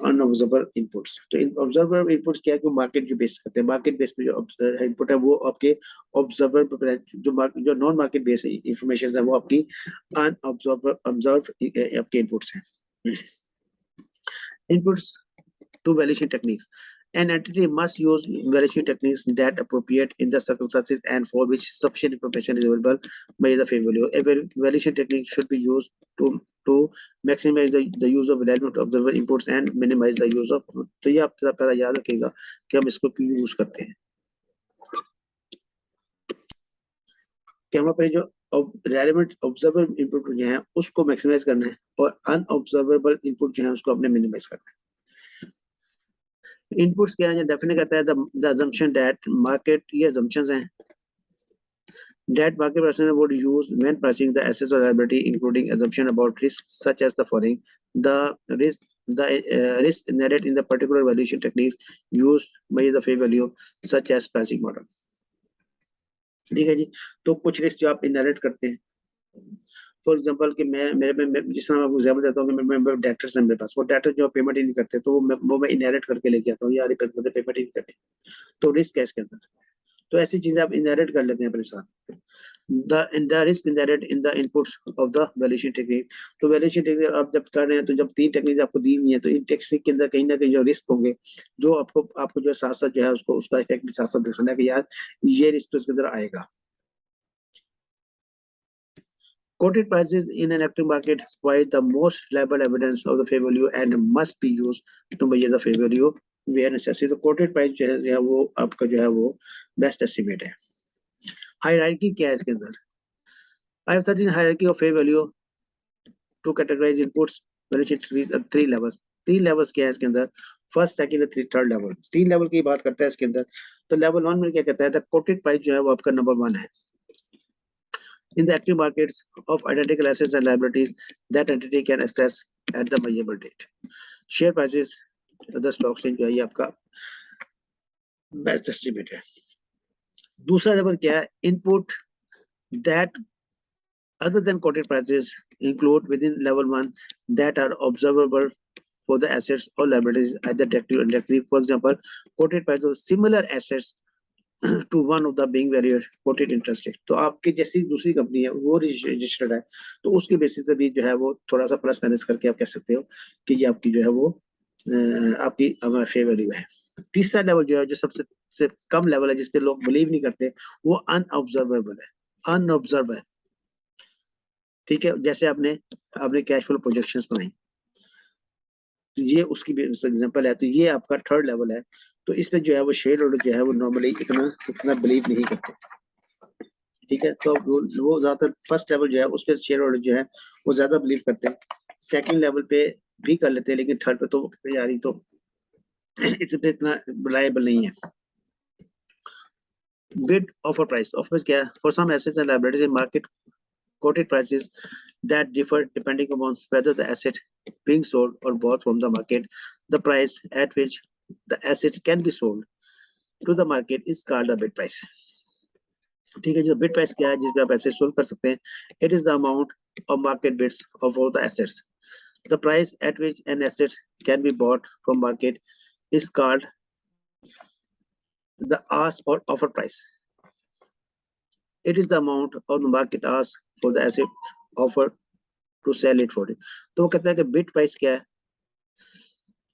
unobservable inputs। तो observable inputs क्या है, जो मार्केट जो बेस करते हैं, मार्केट बेस पे जो इनपुट है वो आपके ऑब्जर्वर, जो नॉन मार्केट बेस इंफॉर्मेशन है वो आपकी अनऑब्जर्व आपके इनपुट्स हैं। Inputs to valuation techniques. An entity must use valuation techniques that appropriate in the circumstances and for which sufficient information is available by the fair value. A valuation technique should be used to maximize the use of relevant observer inputs and minimize the use of। तो ये आप थोड़ा पहला याद रखिएगा कि हम इसको क्यों यूज करते हैं, कि हम अपने जो रेलेवेंट ऑब्जर्वेबल इनपुट जो है उसको मैक्सिमाइज करना है और अनऑब्जर्वेबल इनपुट जो है उसको अपने मिनिमाइज करना है। इनपुट्स क्या है, डेफिनेट करता है द assumption that market, ये assumptions हैं that market person would use when pricing the assets or liability, including assumption about risk such as the following: the risk inherent in the particular valuation techniques used by the fair value such as pricing model। ठीक है जी। तो कुछ रिस्क जो आप इनहेरिट करते हैं, फॉर एग्जांपल कि मैं मेरे में जिस तरह मैं आपको एग्जांपल देता हूँ कि मैं डेटर्स हैं मेरे पास, वो डेटर जो पेमेंट ही नहीं करते, तो वो मैं इनहेरिट करके लेके आता हूँ, यार ये बंदे पेमेंट ही नहीं करते। तो रिस्क है इसके अंदर। तो ऐसी चीजें आप इनहेरिट कर लेते हैं अपने साथ। The risk inherit in the inputs of the valuation technique. तो वैल्यूएशन टेक्निक आप जब कर रहे हैं, तो जब 3 टेक्निक आपको दी हुई है, तो इन टेक्निक के अंदर कहीं ना कहीं जो रिस्क होंगे, जो आपको जो साथ साथ जो है उसको उसका इफेक्ट भी साथ साथ दिखाना है कि यार ये रिस्क तो इसके अंदर आएगा। Quoted prices in an active market provide the most reliable evidence of the fair value and must be used to measure the fair value where necessary। तो quoted price जो है वो आपका जो है वो बेस्ट एस्टिमेट है। हायरार्की क्या है इसके अंदर, I have 13 hierarchy of fair value to categorize inputs valuation 3 levels। 3 levels क्या है इसके अंदर, first second third level, 3 level की बात करता है इसके अंदर। तो लेवल 1 में क्या कहता है, द कोटेड प्राइस जो है वो आपका नंबर 1 है। In the active markets of identical assets and liabilities that entity can access at the measurable date, share prices the stock exchange जो है ये आपका बेस्ट एस्टिमेट है। दूसरा लेवल क्या है, input that other than quoted prices include within level 1 that are observable for the assets or liabilities either directly or indirectly। For example, quoted price of similar assets to one of the being valued quoted interest rate. तो आपकी जैसी दूसरी कंपनी है वो रजिस्टर्ड है, तो उसके बेसिस पे भी जो है वो थोड़ा सा प्लस माइनस करके आप कह सकते हो कि ये आपकी जो है वो आपकी फेयर वैल्यू है। तीसरा लेवल जो है, जो सबसे से कम लेवल है, जिसपे लोग बिलीव नहीं करते, वो अनऑब्जर्वेबल है, अनऑब्जर्व है। ठीक है, जैसे आपने आपने कैश फ्लो प्रोजेक्शंस बनाई, ये उसकी एग्जांपल है, तो ये आपका थर्ड लेवल है। तो इसमें जो है वो शेयर होल्डर जो है वो नॉर्मली इतना बिलीव नहीं करते। ठीक है, तो वो ज्यादातर फर्स्ट लेवल जो है उस पर शेयर होल्डर जो है वो ज्यादा बिलीव करते हैं, सेकंड लेवल पे भी कर लेते हैं, लेकिन थर्ड पे तो यार तो इतना रिलायबल नहीं है। बिड ऑफर प्राइस, ऑफर क्या है? For some assets and liabilities in market quoted prices that differ depending upon whether the asset being sold or bought from the market. The price at which the assets can be sold to the market is called the bid price. ठीक है, जो बिड प्राइस क्या है जिसमें आप एसेट सोल्व कर सकते हैं? It is the amount of market bids of all the assets. The price at which an asset can be bought from market is called the ask or offer price. It is the amount of the market ask for the asset offer to sell it for it. तो वो कहता है कि बिड प्राइस क्या है?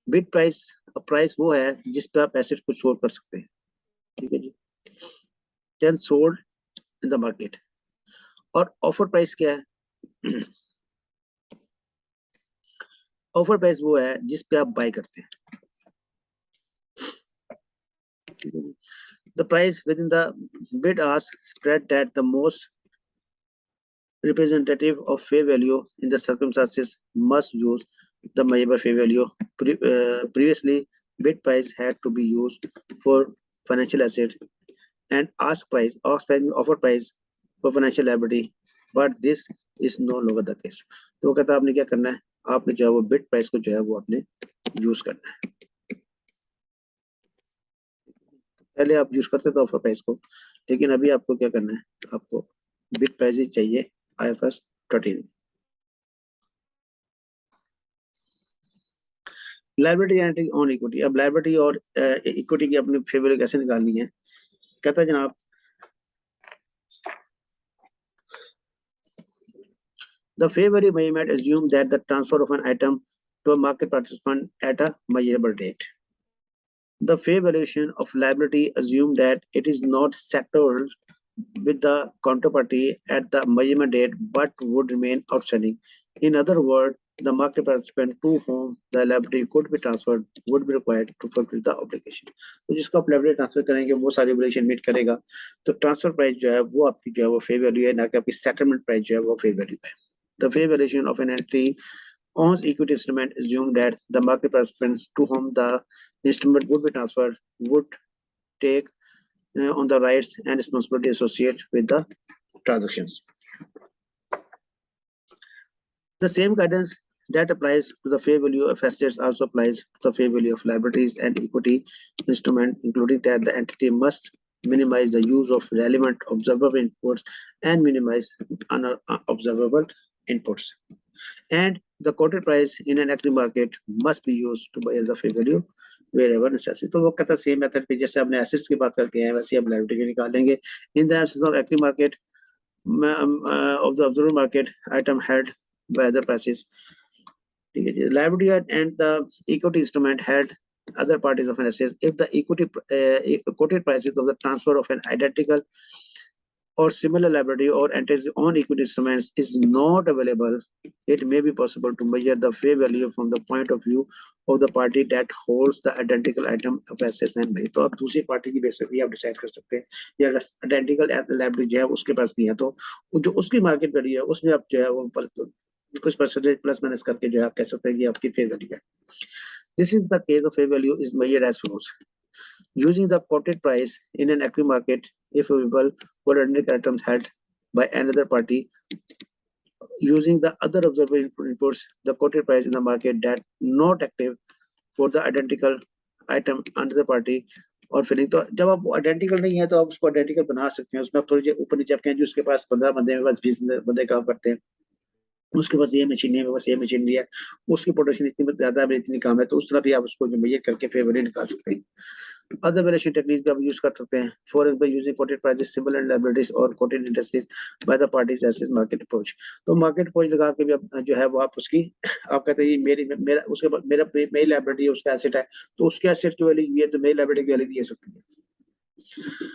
बिड प्राइस, प्राइस वो है जिस पे आप एसेट को सोल्ड कर सकते हैं। ठीक है जी, can sold in the market. और ऑफर प्राइस क्या है? ऑफर प्राइस वो है जिस पे आप बाय करते हैं। The price within the bid ask spread that the most representative of fair value in the circumstances must use the measurable fair value. Previously, bid price had to be used for financial asset and ask price or offer price for financial liability, but this is no longer the case. तो कहता है आपने क्या करना है, आपने जो है वो बिड प्राइस को जो है वो आपने यूज करना है। पहले आप यूज करते थे ऑफर प्राइस को, लेकिन अभी आपको क्या करना है, आपको बिड प्राइस ही चाहिए IFRS 13। Liability entry on equity. अब लायबिलिटी और इक्विटी की अपनी फेयर वैल्यू कैसे निकालनी है? कहता है जनाब, the fair value measurement assume that the transfer of an item to a market participant at a measurable date. The fair valuation of liability assume that it is not settled with the counterparty at the measurement date but would remain outstanding. In other words, the market participant to whom the liability could be transferred would be required to fulfill the obligation. तो जिसको आप liability transfer करेंगे वो सारी obligation meet करेगा, तो transfer price जो है वो आपकी जो है वो fair value है, ना कि आपकी settlement price जो है वो fair value है। The fair valuation of an entry on equity instrument assume that the market participant to whom the instrument would be transferred would take on the rights and responsibility associated with the transactions. The same guidance that applies to the fair value of assets also applies to the fair value of liabilities and equity instrument, including that the entity must minimize the use of relevant observable inputs and minimize unobservable inputs. And the quoted price in an equity market must be used to buy the fair value wherever necessary. तो वो कहता है सेम मेथड पे जैसे आपने एसेट्स की बात करके हैं वैसे आप लायबिलिटी की निकालेंगे। In the absence of equity market of the observable market item held by other prices. ठीक है जी, liability and the equity instrument held other parties of an asset. If the equity quoted prices of the transfer of an identical or similar liability or entries on equity instruments is not available, it may be possible to measure the fair value from the point of view of the party that holds the identical item of assets and value. तो आप दूसरी पार्टी की बेस पे भी आप डिसाइड कर सकते हैं, या अगर आइडेंटिकल लायबिलिटी जो है उसके पास भी है तो जो उसकी मार्केट वैल्यू है उसमें आप जो है वो कुछ परसेंटेज प्लस माइनस करके जो है आप कह सकते हैं कि आपकी फेयर वैल्यू है। This is the case of fair value is measured as follows. Using the quoted price in an equity market, if available, for identical items held by another party, using the other observable inputs, the quoted price in the market that not active for the identical item under the party और फिलिंग। तो जब आप आइडेंटिकल नहीं है तो आप उसको आइडेंटिकल बना सकते हैं, उसमें आप थोड़ी ऊपर नीचे आप कहें जिसके पास 15 बंदे हैं, बस 20 बंदे काम करते हैं, उसके पास ये मशीनरी है, बस ये मशीनरी है, उसकी प्रोडक्शन इतनी ज्यादा है, इतनी कम है, तो उस तरह भी आप उसको मेजर करके फेवर निकाल सकते हैं। अदर वैल्यूएशन टेक्निक्स भी आप यूज कर सकते हैं, for example using quoted prices similar liabilities or quoted industries by the parties assess market approach. तो मार्केट अप्रोच लगा के भी आप जो है वो आप उसकी आप कहते हैं मेरी मेरा उसके मेरा मेरी लायबिलिटी है, उसका एसेट है, तो उसके एसेट की वैल्यू ये तो मेरी लायबिलिटी की वैल्यू ये सकती है।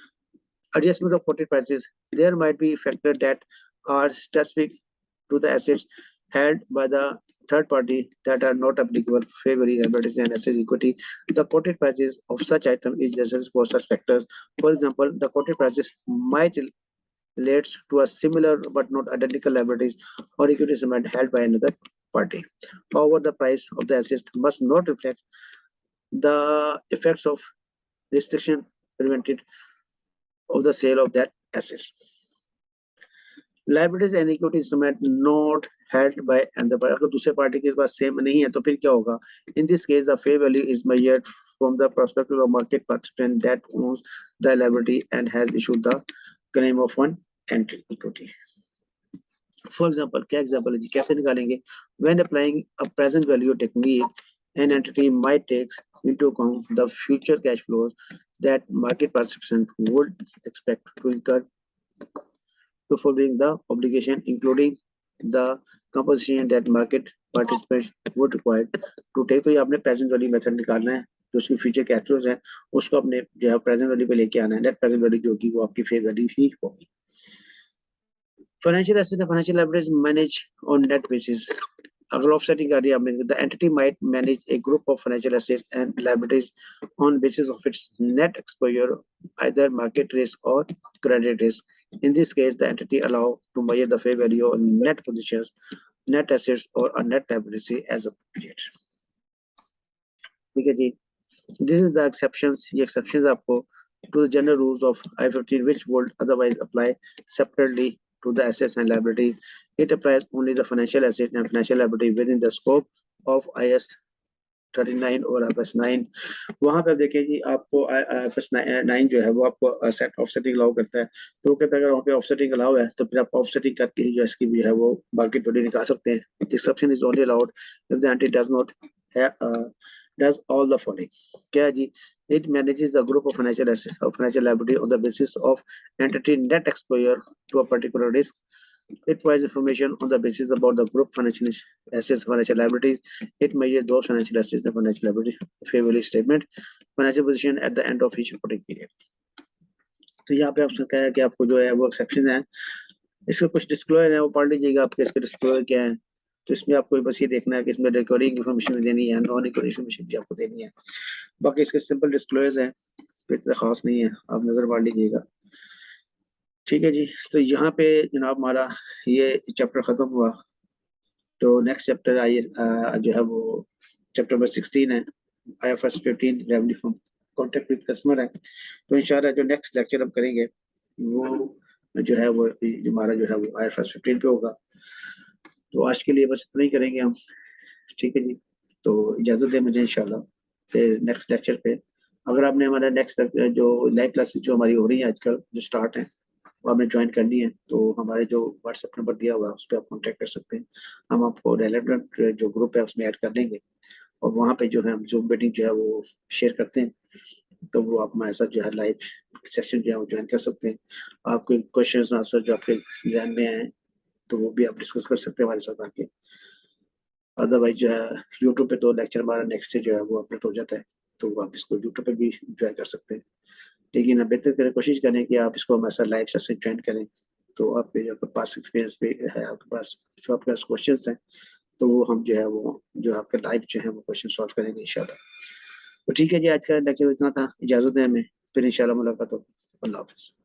Adjustment of quoted prices, there might be factors that are specific to the assets held by the third party that are not applicable favoring liabilities and asset equity. The quoted prices of such item is adjusted for such factors. For example, the quoted prices might relate to a similar but not identical liabilities or equity instrument held by another party. However, the price of the asset must not reflect the effects of restriction prevented of the sale of that assets. Liabilities and equity instrument not held by another party. अगर दूसरे पार्टी के पास सेम नहीं है तो फिर क्या होगा? In this case, the fair value is measured from the perspective of market participant that owns the liability and has issued the claim of one entry equity. For example, क्या example है जी? कैसे निकालेंगे? When applying a present value technique, an entity might take into account the future cash flows that market participant would expect to incur to fulfilling the obligation, including the composition that market participants would require to take। तो ये आपने प्रेजेंट वैल्यू मेथड निकालना है, जो उसकी फ्यूचर कैश फ्लोज है उसको अपने जो है प्रेजेंट वैल्यू पे लेके आना है। नेट प्रेजेंट वैल्यू जो होगी वो आपकी फेयर वैल्यू ही होगी। Financial asset financial liabilities manage on net basis. अगर ऑफसेटिंग कर रही है आपने, the entity might manage a group of financial assets and liabilities on basis of its net exposure, either market risk or credit risk. In this case, the entity allowed to measure the fair value of net positions, net assets, or a net liability as appropriate. ठीक है जी, this is the exceptions. ये exceptions आपको to the general rules of I-15 which would otherwise apply separately to the assets and liability. It applies only the financial asset and financial liability within the scope of IS 39 और IFRS 9। वहां पे देखें कि आपको IFRS 9 जो है वो आपको सेट ऑफसेटिंग अलाउ करता है। तो वो कहता है अगर वहाँ पे ऑफसेटिंग अलाउ है तो फिर आप ऑफसेटिंग करके ही जो इसकी भी है वो मार्केट वैल्यू निकाल सकते हैं। Exception is only allowed if the entity does not does all the following। क्या है जी? It manages the group of financial assets or financial liability on the basis of entity net exposure to a particular risk. It provides information on the basis about the group financial assets, financial liabilities. It measures those financial assets and financial liability fair value statement, financial position at the end of each reporting period। तो यहाँ पे आपसे कहा है कि आपको जो है वो एक्सेप्शन है, इसका कुछ डिस्क्लोजर है वो पढ़ लीजिएगा आपके, इसके डिस्क्लोजर क्या है। तो इसमें आपको बस ये देखना है कि इसमें रिकॉर्डिंग इन्फॉर्मेशन देनी है, नॉन रिकॉर्डिंग इन्फॉर्मेशन भी आपको देनी है। बाकी इसके सिंपल डिस्क्लोजर्स हैं, इतना खास नहीं है, आप नजर मार लीजिएगा। ठीक है जी, तो यहाँ पे जनाब हमारा ये चैप्टर खत्म हुआ। तो नेक्स्ट चैप्टर जो है वो चैप्टर नंबर 16 है, IFRS 15 revenue from contract with customer है। तो इंशाल्लाह जो नेक्स्ट लेक्चर हम करेंगे वो जो है वो हमारा जो है वो IFRS 15 पे होगा। तो आज के लिए बस इतना ही करेंगे हम। ठीक है जी, तो इजाजत दें मुझे इंशाल्लाह, फिर नेक्स्ट लेक्चर पे अगर आपने हमारा नेक्स्ट जो लाइव क्लासेस जो हमारी हो रही है आजकल जो स्टार्ट है वो आपने ज्वाइन करनी है तो हमारे जो व्हाट्सएप नंबर दिया हुआ है उस पर आप कॉन्टेक्ट कर सकते हैं। हम आपको रेलेवेंट जो ग्रुप है उसमें ऐड कर देंगे और वहाँ पे जो है हम जूम मीटिंग जो है वो शेयर करते हैं, तो वो आप हमारे साथ जो है लाइव सेशन जो है वो ज्वाइन कर सकते हैं। आपके क्वेश्चन आंसर जो आपके जहन में आए तो वो भी आप डिस्कस कर सकते हैं हमारे साथ आके। अदरवाइज जो है यूट्यूब पे तो लेक्चर हमारा नेक्स्ट जो है वो अपलोड हो जाता है, तो आप इसको यूट्यूब पे भी ज्वाइन कर सकते हैं। लेकिन आप बेहतर करें, कोशिश करें कि आप इसको हमारे साथ लाइव सेशन ज्वाइन करें, तो आपके जो पास एक्सपीरियंस भी है, आपके पास जो आपके पास क्वेश्चंस हैं तो वो हम जो है वो जो आपके लाइव जो है वो क्वेश्चन सॉल्व करेंगे इंशाल्लाह। तो ठीक है जी, आज का लेक्चर इतना था, इजाजत है हमें, फिर इंशाल्लाह मुलाकात होगी। अल्लाह हाफिज़।